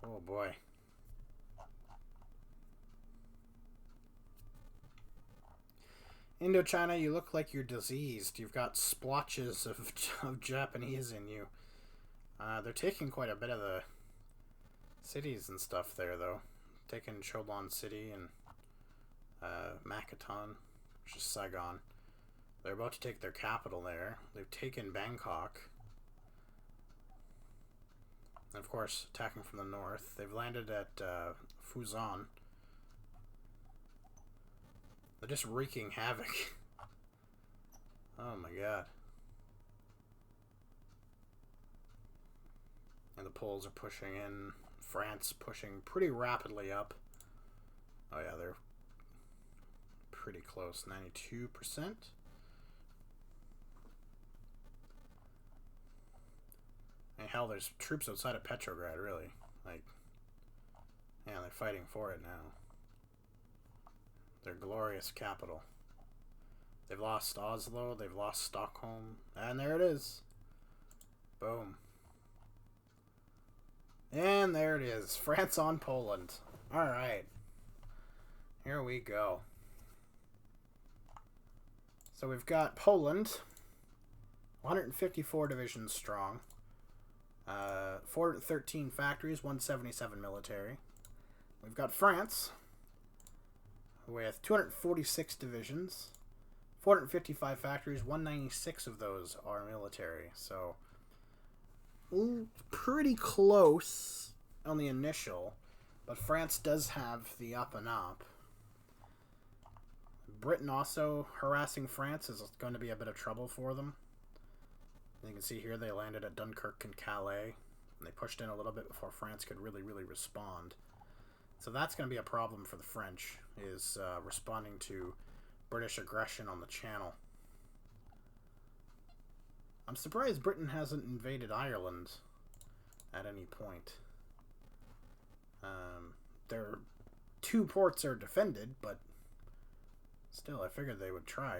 Oh, boy. Indochina, you look like you're diseased. You've got splotches of Japanese in you. They're taking quite a bit of the cities and stuff there, though. Taking Cholon City and Makaton, which is Saigon. They're about to take their capital there. They've taken Bangkok. And of course, attacking from the north. They've landed at Fuzhou. They're just wreaking havoc. Oh my god. And the Poles are pushing in. France pushing pretty rapidly up. Oh yeah, they're pretty close. 92%. And hell, there's troops outside of Petrograd, really. Like, yeah, they're fighting for it now. Their glorious capital. They've lost Oslo, they've lost Stockholm, and there it is. Boom. And there it is. France on Poland. Alright. Here we go. So we've got Poland. 154 divisions strong. 413 factories, 177 military. We've got France with 246 divisions, 455 factories, 196 of those are military. So, pretty close on the initial, but France does have the up and up. Britain also harassing France is going to be a bit of trouble for them. You can see here they landed at Dunkirk and Calais, and they pushed in a little bit before France could really respond. So that's going to be a problem for the French, is responding to British aggression on the Channel. I'm surprised Britain hasn't invaded Ireland at any point. Their 2 ports are defended, but still, I figured they would try.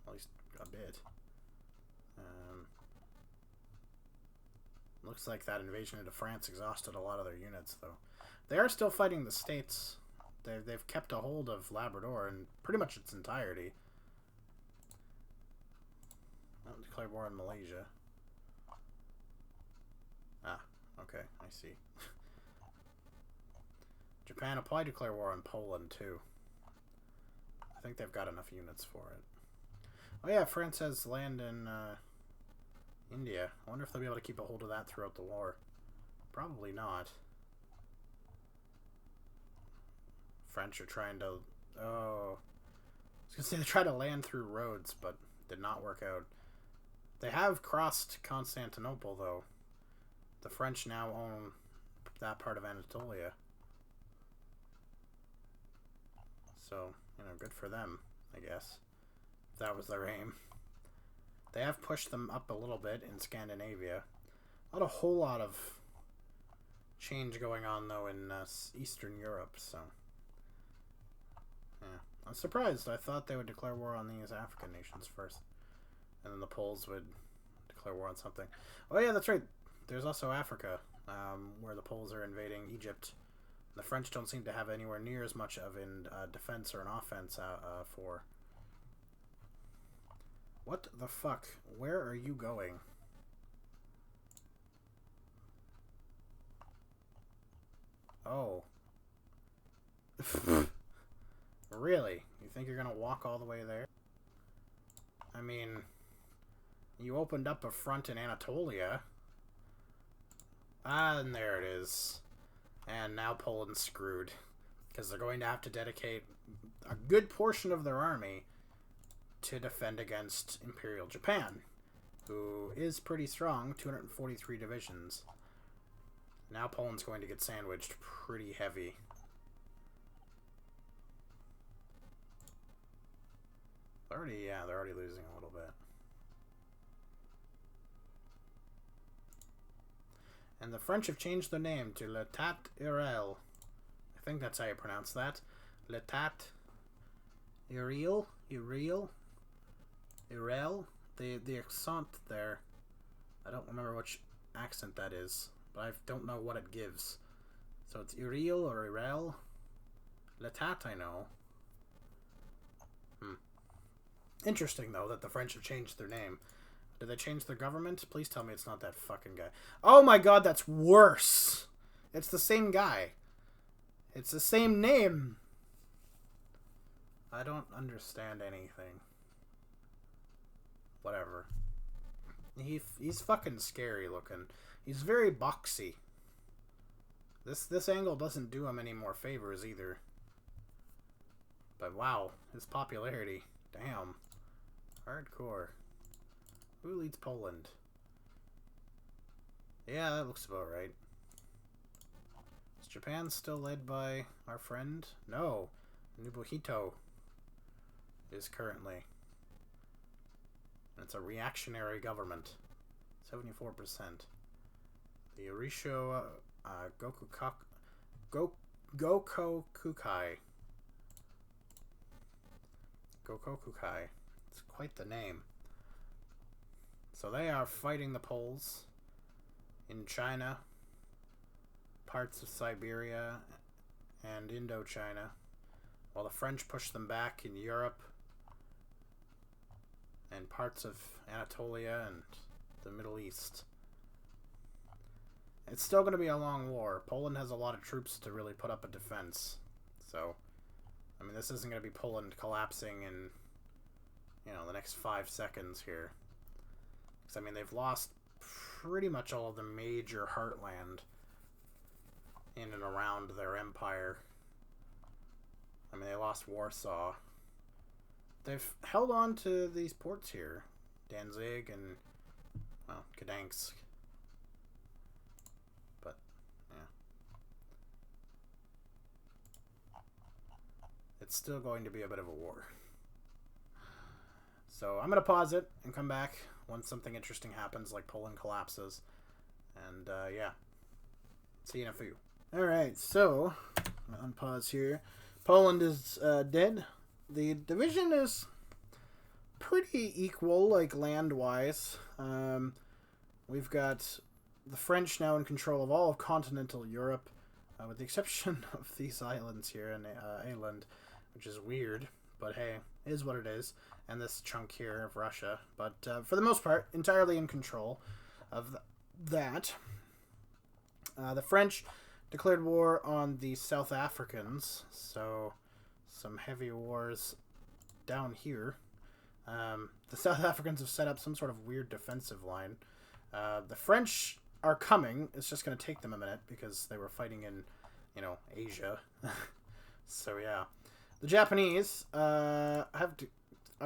At least a bit. Looks like that invasion into France exhausted a lot of their units, though. They are still fighting the States. They've kept a hold of Labrador in pretty much its entirety. Not declared war on Malaysia. Ah, okay, I see. Japan applied to declare war on Poland, too. I think they've got enough units for it. Oh yeah, France has land in India. I wonder if they'll be able to keep a hold of that throughout the war. Probably not. French are trying to... Oh. I was going to say they tried to land through Rhodes, but did not work out. They have crossed Constantinople, though. The French now own that part of Anatolia. So, you know, good for them, I guess. If that was their aim. They have pushed them up a little bit in Scandinavia. Not a whole lot of change going on, though, in Eastern Europe, so... Yeah. I'm surprised. I thought they would declare war on these African nations first. And then the Poles would declare war on something. Oh, yeah, that's right. There's also Africa, where the Poles are invading Egypt. The French don't seem to have anywhere near as much of an defense or an offense for. What the fuck? Where are you going? Oh. Really? You think you're gonna walk all the way there? I mean, you opened up a front in Anatolia. Ah, and there it is. And now Poland's screwed. Because they're going to have to dedicate a good portion of their army to defend against Imperial Japan, who is pretty strong, 243 divisions. Now Poland's going to get sandwiched pretty heavy. They're already losing a little bit. And the French have changed their name to l'État Irel. I think that's how you pronounce that. L'État Irel? Irel? The accent there. I don't remember which accent that is, but I don't know what it gives. So it's Irel or Irel. L'État, I know. Interesting, though, that the French have changed their name. Did they change their government? Please tell me it's not that fucking guy. Oh my god, that's worse! It's the same guy. It's the same name. I don't understand anything. Whatever. He's fucking scary looking. He's very boxy. This angle doesn't do him any more favors either. But wow, his popularity. Damn. Hardcore. Who leads Poland? Yeah, that looks about right. Is Japan still led by our friend? No. Nobuhito is currently. And it's a reactionary government. 74%. The Orisho Gokokukai. Gokokukai. It's quite the name. So they are fighting the Poles in China, parts of Siberia, and Indochina, while the French push them back in Europe and parts of Anatolia and the Middle East. It's still going to be a long war. Poland has a lot of troops to really put up a defense. So, I mean, this isn't going to be Poland collapsing in, the next 5 seconds here. Because, I mean, they've lost pretty much all of the major heartland in and around their empire. I mean, they lost Warsaw. They've held on to these ports here. Danzig and, well, Gdansk. But, yeah. It's still going to be a bit of a war. So I'm going to pause it and come back once something interesting happens, like Poland collapses. And, yeah. See you in a few. Alright, so, I'm going to unpause here. Poland is dead. The division is pretty equal, like, land-wise. We've got the French now in control of all of continental Europe, with the exception of these islands here in Ireland, which is weird, but hey, it is what it is. And this chunk here of Russia, but for the most part, entirely in control of that. The French declared war on the South Africans, so some heavy wars down here. The South Africans have set up some sort of weird defensive line. The French are coming. It's just going to take them a minute because they were fighting in, Asia. So yeah, the Japanese are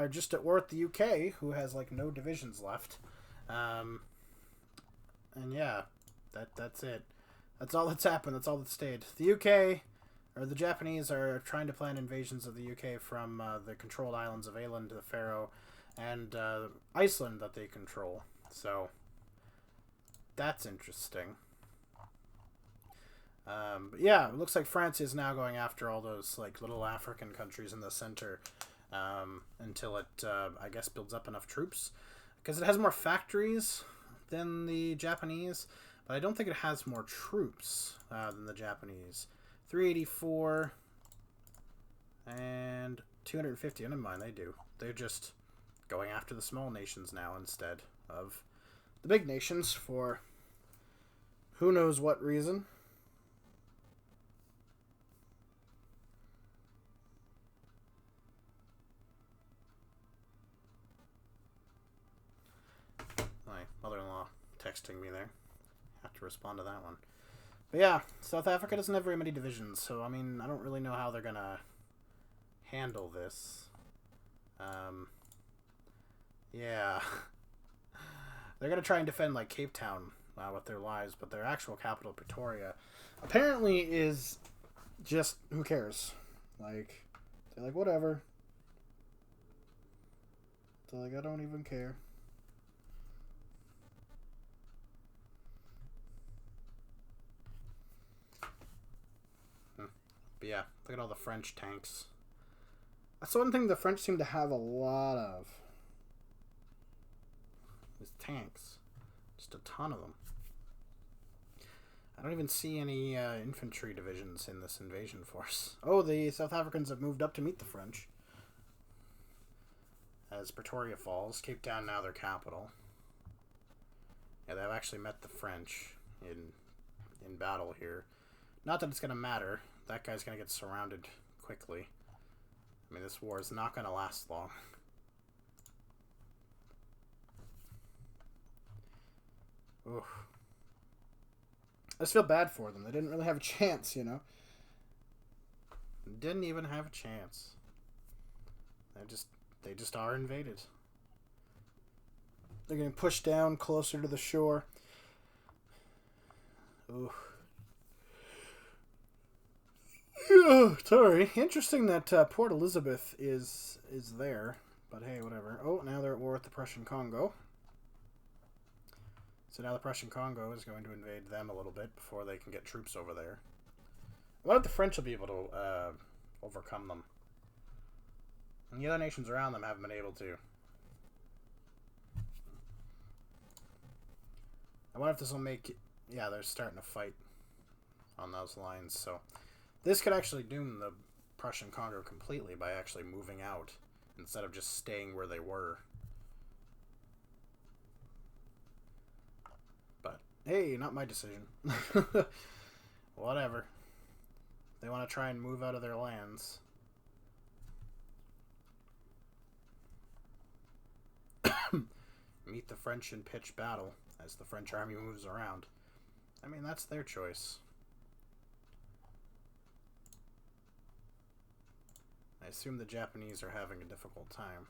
just at war with the UK, who has like no divisions left. And yeah, that's it. That's all that's happened. That's all that stayed. The UK, or the Japanese, are trying to plan invasions of the UK from the controlled islands of Ireland to the Faroe and Iceland that they control. So that's interesting. But yeah, it looks like France is now going after all those like little African countries in the center until it, I guess, builds up enough troops, because it has more factories than the Japanese, but I don't think it has more troops than the Japanese. 384 and 250. Never mind, they do. They're just going after the small nations now instead of the big nations for who knows what reason. My mother-in-law texting me there. Have to respond to that one. But yeah, South Africa doesn't have very many divisions, so I mean, I don't really know how they're gonna handle this. Yeah. They're gonna try and defend like Cape Town with their lives, but their actual capital, Pretoria, apparently is just, who cares? Like, they're like, whatever. They're like, I don't even care. But yeah, look at all the French tanks. That's one thing the French seem to have a lot of. Is tanks. Just a ton of them. I don't even see any infantry divisions in this invasion force. Oh, the South Africans have moved up to meet the French. As Pretoria falls. Cape Town now their capital. Yeah, they've actually met the French in battle here. Not that it's going to matter. That guy's going to get surrounded quickly. I mean, this war is not going to last long. Oof. I just feel bad for them. They didn't really have a chance, you know? Didn't even have a chance. They just are invaded. They're getting pushed down closer to the shore. Ooh. Oh, sorry. Interesting that Port Elizabeth is there, but hey, whatever. Oh, now they're at war with the Prussian Congo. So now the Prussian Congo is going to invade them a little bit before they can get troops over there. I wonder if the French will be able to overcome them. And the other nations around them haven't been able to. I wonder if this will make... Yeah, they're starting to fight on those lines, so... This could actually doom the Prussian Congo completely by actually moving out instead of just staying where they were. But, hey, not my decision. Whatever. They want to try and move out of their lands. Meet the French in pitched battle as the French army moves around. I mean, that's their choice. I assume the Japanese are having a difficult time.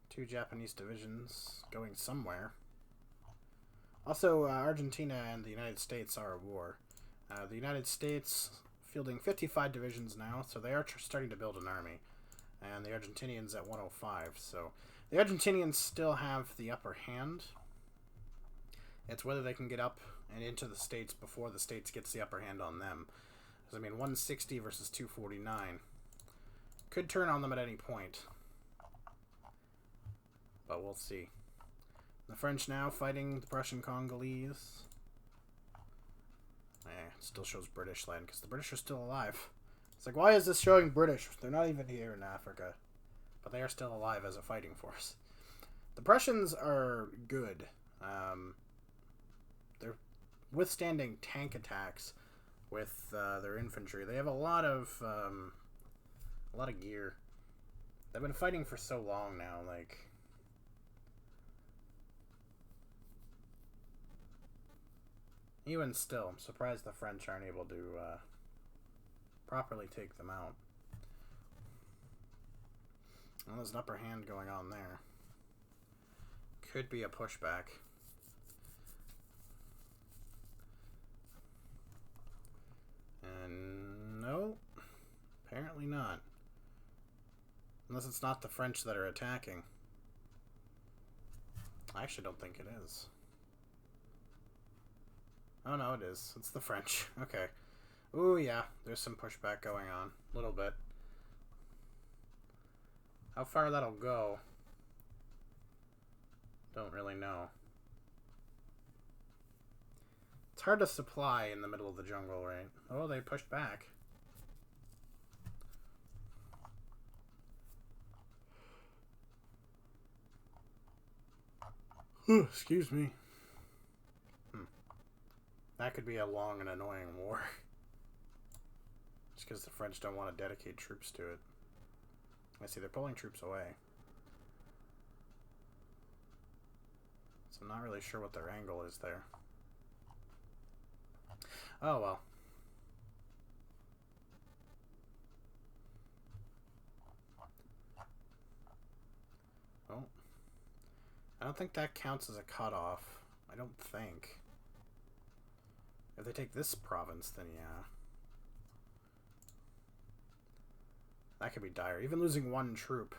2 Japanese divisions going somewhere. Also, Argentina and the United States are at war. The United States fielding 55 divisions now, so they are starting to build an army. And the Argentinians at 105, so the Argentinians still have the upper hand. It's whether they can get up and into the States before the States gets the upper hand on them. Because, I mean, 160 versus 249 could turn on them at any point. But we'll see. The French now fighting the Prussian Congolese. It still shows British land because the British are still alive. It's like, why is this showing British? They're not even here in Africa. But they are still alive as a fighting force. The Prussians are good. They're withstanding tank attacks with their infantry. They have a lot of gear. They've been fighting for so long now, like... Even still, I'm surprised the French aren't able to properly take them out. Well, there's an upper hand going on there. Could be a pushback. And no, apparently not. Unless it's not the French that are attacking. I actually don't think it is. Oh, no, it is. It's the French. Okay. Ooh, yeah. There's some pushback going on. A little bit. How far that'll go, don't really know. It's hard to supply in the middle of the jungle, right? Oh, they pushed back. Excuse me. That could be a long and annoying war. Just because the French don't want to dedicate troops to it. I see they're pulling troops away. So I'm not really sure what their angle is there. Oh, well. Oh. I don't think that counts as a cutoff. I don't think. If they take this province, then yeah. That could be dire. Even losing one troop.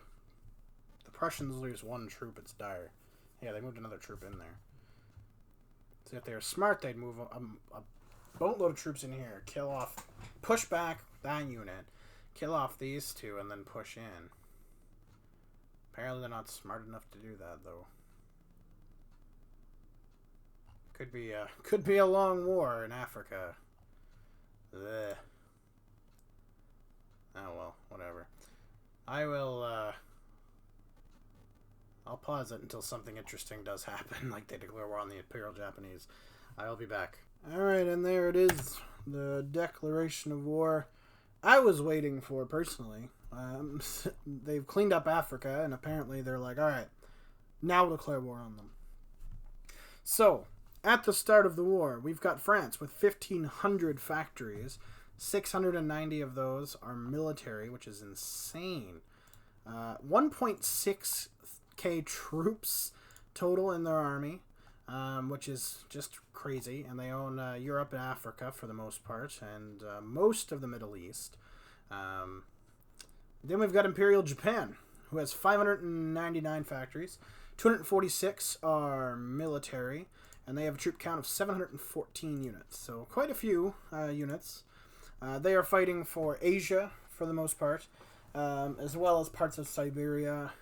If the Prussians lose one troop, it's dire. Yeah, they moved another troop in there. So if they were smart, they'd move a boatload of troops in here. Kill off... Push back that unit. Kill off these two, and then push in. Apparently they're not smart enough to do that, though. Could be a long war in Africa. Ugh. Oh well, whatever. I will, I'll pause it until something interesting does happen, like they declare war on the Imperial Japanese. I'll be back. Alright, and there it is. The declaration of war I was waiting for, personally. They've cleaned up Africa, and apparently they're like, alright, now we'll declare war on them. So, at the start of the war, we've got France with 1,500 factories. 690 of those are military, which is insane. 1.6k troops total in their army, which is just crazy. And they own Europe and Africa for the most part, and most of the Middle East. Then we've got Imperial Japan, who has 599 factories. 246 are military, and they have a troop count of 714 units. So quite a few units. They are fighting for Asia, for the most part, as well as parts of Siberia,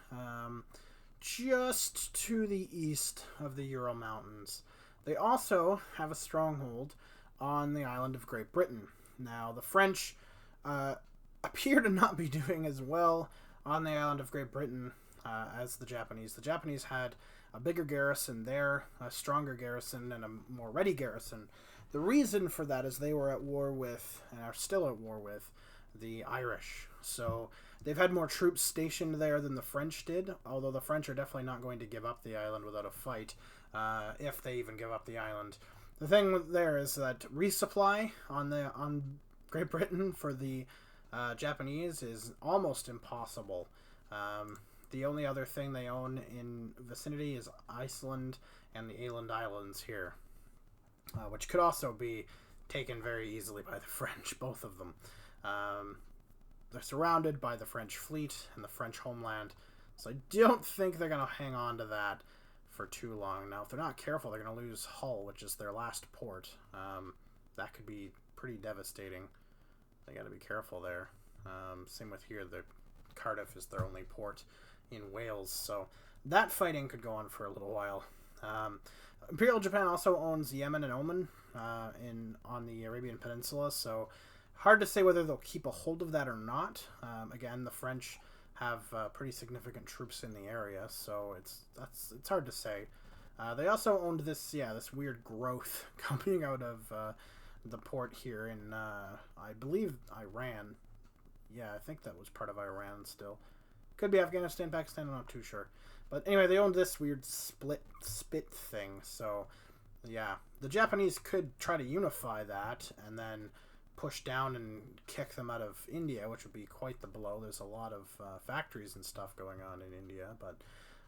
just to the east of the Ural Mountains. They also have a stronghold on the island of Great Britain. Now, the French appear to not be doing as well on the island of Great Britain as the Japanese. The Japanese had a bigger garrison there, a stronger garrison, and a more ready garrison. The reason for that is they were at war with, and are still at war with, the Irish. So they've had more troops stationed there than the French did, although the French are definitely not going to give up the island without a fight, if they even give up the island. The thing there is that resupply on Great Britain for the Japanese is almost impossible. The only other thing they own in vicinity is Iceland and the Åland Islands here, which could also be taken very easily by the French, both of them. They're surrounded by the French fleet and the French homeland, so I don't think they're going to hang on to that for too long. Now, if they're not careful, they're going to lose Hull, which is their last port. That could be pretty devastating. They got to be careful there. Same with here. Cardiff is their only port in Wales, so that fighting could go on for a little while. Imperial Japan also owns Yemen and Oman on the Arabian Peninsula, so hard to say whether they'll keep a hold of that or not. Again, the French have pretty significant troops in the area, so it's hard to say. They also owned this weird growth coming out of the port here in I believe Iran. Yeah, I think that was part of Iran still. Could be Afghanistan, Pakistan, I'm not too sure. But anyway, they owned this weird spit thing, so yeah. The Japanese could try to unify that and then push down and kick them out of India, which would be quite the blow. There's a lot of factories and stuff going on in India, but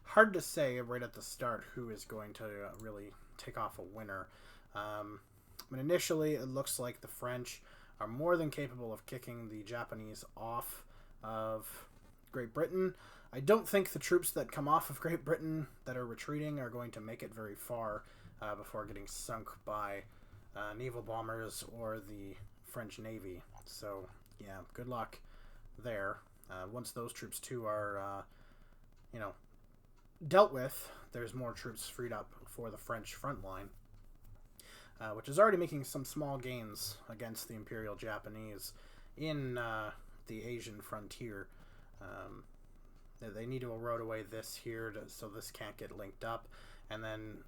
hard to say right at the start who is going to really take off a winner. But initially, it looks like the French are more than capable of kicking the Japanese off of Great Britain. I don't think the troops that come off of Great Britain that are retreating are going to make it very far before getting sunk by naval bombers or the French Navy. So, yeah, good luck there. Once those troops, too, are, dealt with, there's more troops freed up for the French front line, which is already making some small gains against the Imperial Japanese in the Asian frontier. They need to erode away this here so this can't get linked up, and then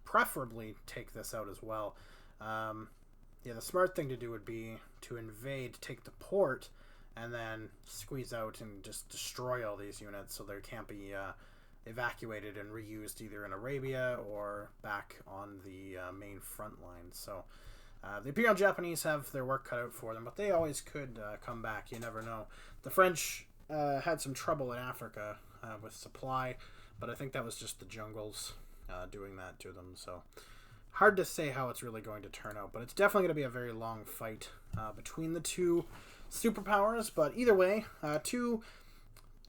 preferably take this out as well. The smart thing to do would be to invade, take the port, and then squeeze out and just destroy all these units so they can't be evacuated and reused either in Arabia or back on the main front line. So the Imperial Japanese have their work cut out for them, but they always could come back. You never know. The French had some trouble in Africa with supply, but I think that was just the jungles doing that to them. So hard to say how it's really going to turn out, but it's definitely going to be a very long fight between the two superpowers. But either way, two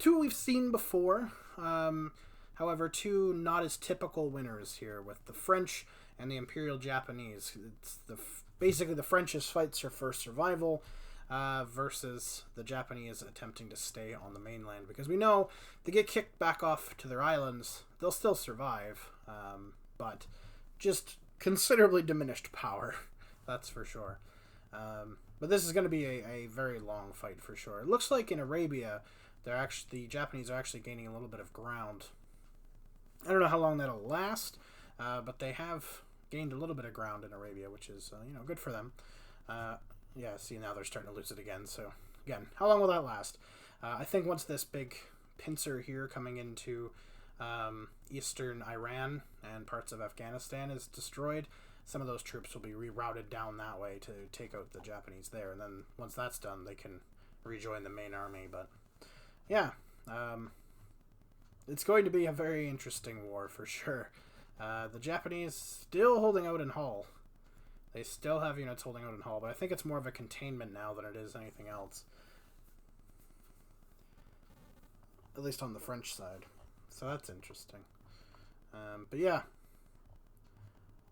we've seen before. However, two not as typical winners here with the French and the Imperial Japanese. It's basically the French's fights for survival versus the Japanese attempting to stay on the mainland, because we know they get kicked back off to their islands, they'll still survive, but just considerably diminished power, that's for sure. But this is going to be a very long fight for sure. It looks like in Arabia, the Japanese are actually gaining a little bit of ground. I don't know how long that'll last, but they have gained a little bit of ground in Arabia, which is good for them. Yeah, see, now they're starting to lose it again. So again, how long will that last? I think once this big pincer here coming into eastern Iran and parts of Afghanistan is destroyed, some of those troops will be rerouted down that way to take out the Japanese there, and then once that's done, they can rejoin the main army. But yeah, it's going to be a very interesting war for sure. The Japanese still holding out in Hull. They still have units holding out in Hull, but I think it's more of a containment now than it is anything else. At least on the French side. So that's interesting. But yeah,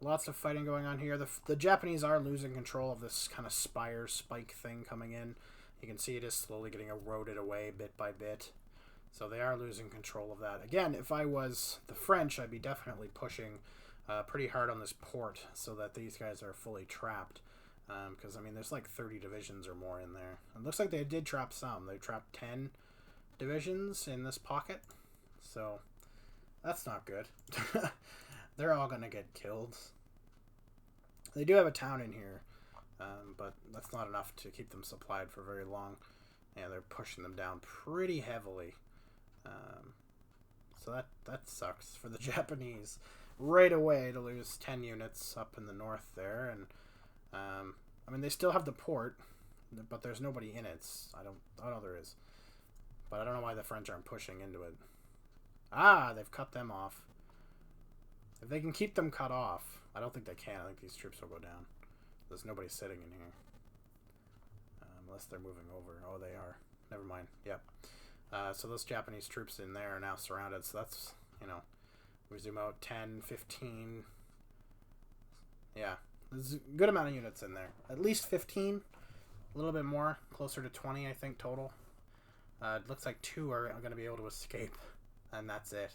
lots of fighting going on here. The Japanese are losing control of this kind of spike thing coming in. You can see it is slowly getting eroded away bit by bit. So they are losing control of that. Again, if I was the French, I'd be definitely pushing pretty hard on this port so that these guys are fully trapped. Because, there's like 30 divisions or more in there. It looks like they did trap some. They trapped 10 divisions in this pocket. So that's not good. They're all going to get killed. They do have a town in here, but that's not enough to keep them supplied for very long. Yeah, they're pushing them down pretty heavily. So that sucks for the Japanese right away to lose 10 units up in the north there. And they still have the port, but there's nobody in it. I know there is, but I don't know why the French aren't pushing into it. They've cut them off. If they can keep them cut off, I don't think they can. I think these troops will go down. There's nobody sitting in here. Unless they're moving over. Oh, they are. Never mind. Yep. So those Japanese troops in there are now surrounded. So that's, we zoom out 10, 15. Yeah. There's a good amount of units in there. At least 15. A little bit more. Closer to 20, I think, total. It looks like 2 are going to be able to escape. And that's it.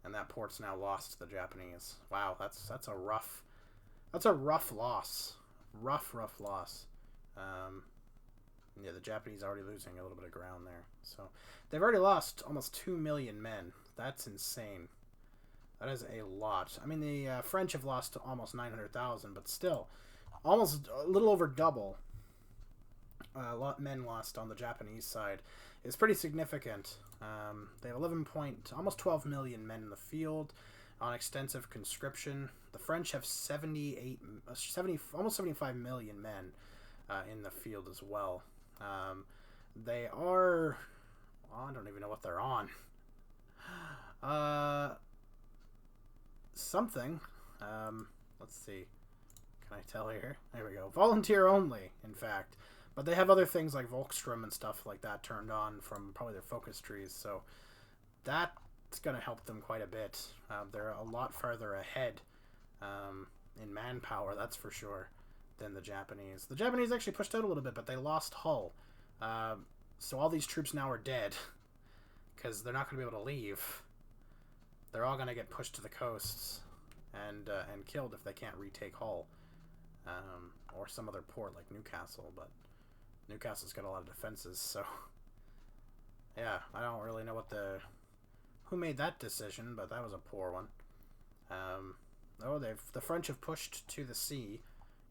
And that port's now lost to the Japanese. Wow, that's a rough loss. Rough loss. Yeah, the Japanese are already losing a little bit of ground there. So they've already lost almost 2 million men. That's insane. That is a lot. The French have lost almost 900,000, but still, almost a little over double. A lot men lost on the Japanese side. It's pretty significant. They have almost 12 million men in the field on extensive conscription. The French have almost 75 million men in the field as well. They are, I don't even know what they're on. Something. Let's see. Can I tell here? There we go. Volunteer only, in fact. But they have other things like Volkstrom and stuff like that turned on from probably their focus trees, so that's going to help them quite a bit. They're a lot farther ahead in manpower, that's for sure, than the Japanese. The Japanese actually pushed out a little bit, but they lost Hull. So all these troops now are dead because they're not going to be able to leave. They're all going to get pushed to the coasts and killed if they can't retake Hull. Or some other port like Newcastle, but Newcastle's got a lot of defenses, so yeah, I don't really know who made that decision, but that was a poor one. The French have pushed to the sea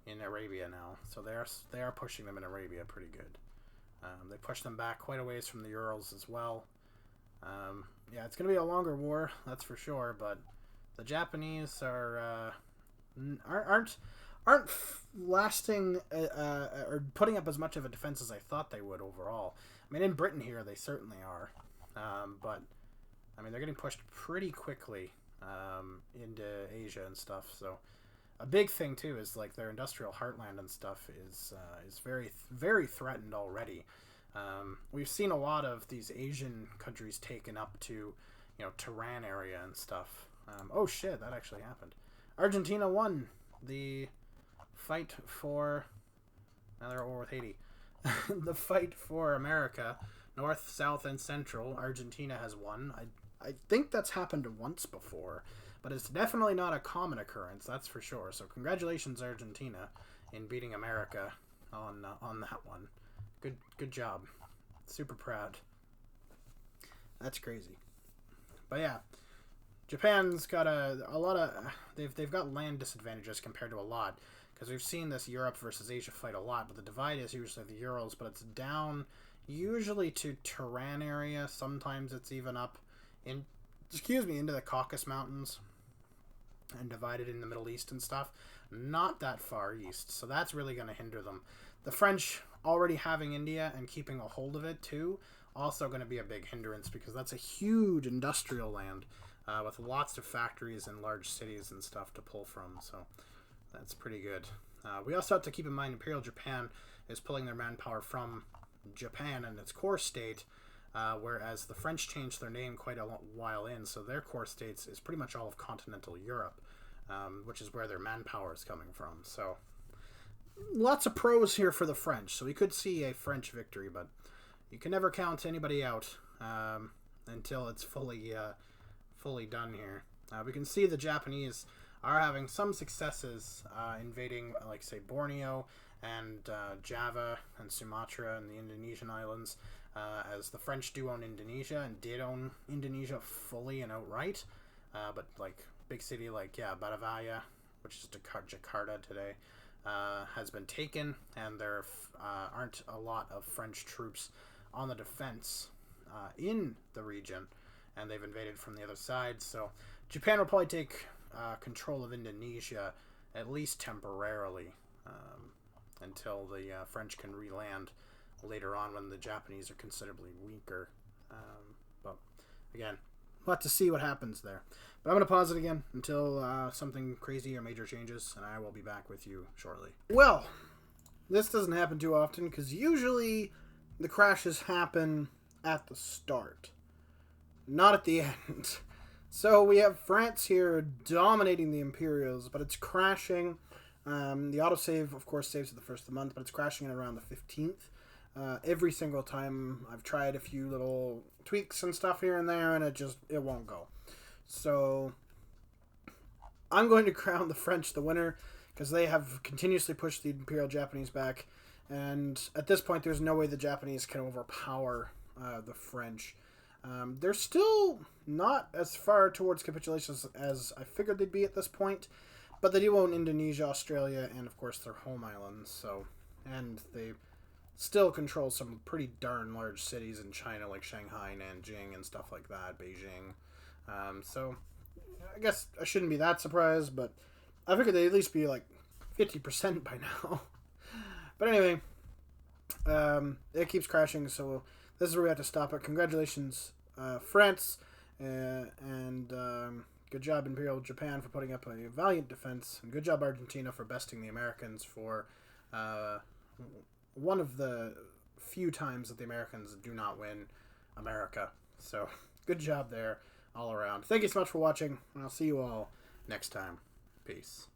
in Arabia now, so they are pushing them in Arabia pretty good. They pushed them back quite a ways from the Urals as well. Yeah, it's going to be a longer war, that's for sure, but the Japanese aren't lasting or putting up as much of a defense as I thought they would overall. I mean, in Britain here, they certainly are. But, I mean, they're getting pushed pretty quickly into Asia and stuff. So, a big thing, too, is, like, their industrial heartland and stuff is very, very threatened already. We've seen a lot of these Asian countries taken up to, Tehran area and stuff. Oh, shit, that actually happened. Argentina won the fight for... Now they're at war with Haiti. The fight for America, North, South, and Central. Argentina has won. I think that's happened once before, but it's definitely not a common occurrence, that's for sure. So congratulations, Argentina, in beating America on that one. Good job. Super proud. That's crazy. But yeah, Japan's got a lot of... They've got land disadvantages compared to a lot. Because we've seen this Europe versus Asia fight a lot, but the divide is usually the Urals, but it's down usually to Tehran area. Sometimes it's even up into the Caucasus Mountains and divided in the Middle East and stuff. Not that far east, so that's really going to hinder them. The French already having India and keeping a hold of it too, also going to be a big hindrance because that's a huge industrial land with lots of factories and large cities and stuff to pull from, so... That's pretty good. We also have to keep in mind Imperial Japan is pulling their manpower from Japan and its core state, whereas the French changed their name quite a while in, so their core states is pretty much all of continental Europe, which is where their manpower is coming from. So lots of pros here for the French. So we could see a French victory, but you can never count anybody out until it's fully done here. We can see the Japanese are having some successes invading, like, say, Borneo and Java and Sumatra and the Indonesian islands, as the French do own Indonesia and did own Indonesia fully and outright. But, like, big city like, Batavia, which is Jakarta today, has been taken, and there aren't a lot of French troops on the defense in the region, and they've invaded from the other side. So Japan will probably take... control of Indonesia, at least temporarily, until the French can re-land later on when the Japanese are considerably weaker. But again, we'll have to see what happens there. But I'm going to pause it again until something crazy or major changes, and I will be back with you shortly. Well, this doesn't happen too often, because usually the crashes happen at the start, not at the end. So we have France here dominating the Imperials, but it's crashing. The autosave, of course, saves at the first of the month, but it's crashing at around the 15th. Every single time I've tried a few little tweaks and stuff here and there, and it won't go. So I'm going to crown the French the winner, because they have continuously pushed the Imperial Japanese back, and at this point there's no way the Japanese can overpower the French. They're still not as far towards capitulation as I figured they'd be at this point, but they do own Indonesia, Australia, and of course their home islands. So, and they still control some pretty darn large cities in China, like Shanghai, Nanjing, and stuff like that, Beijing. So, I guess I shouldn't be that surprised, but I figured they'd at least be like 50% by now. But anyway, it keeps crashing, so this is where we have to stop it. Congratulations, France, and good job, Imperial Japan, for putting up a valiant defense, and good job, Argentina, for besting the Americans for one of the few times that the Americans do not win America. So, good job there all around. Thank you so much for watching, and I'll see you all next time. Peace.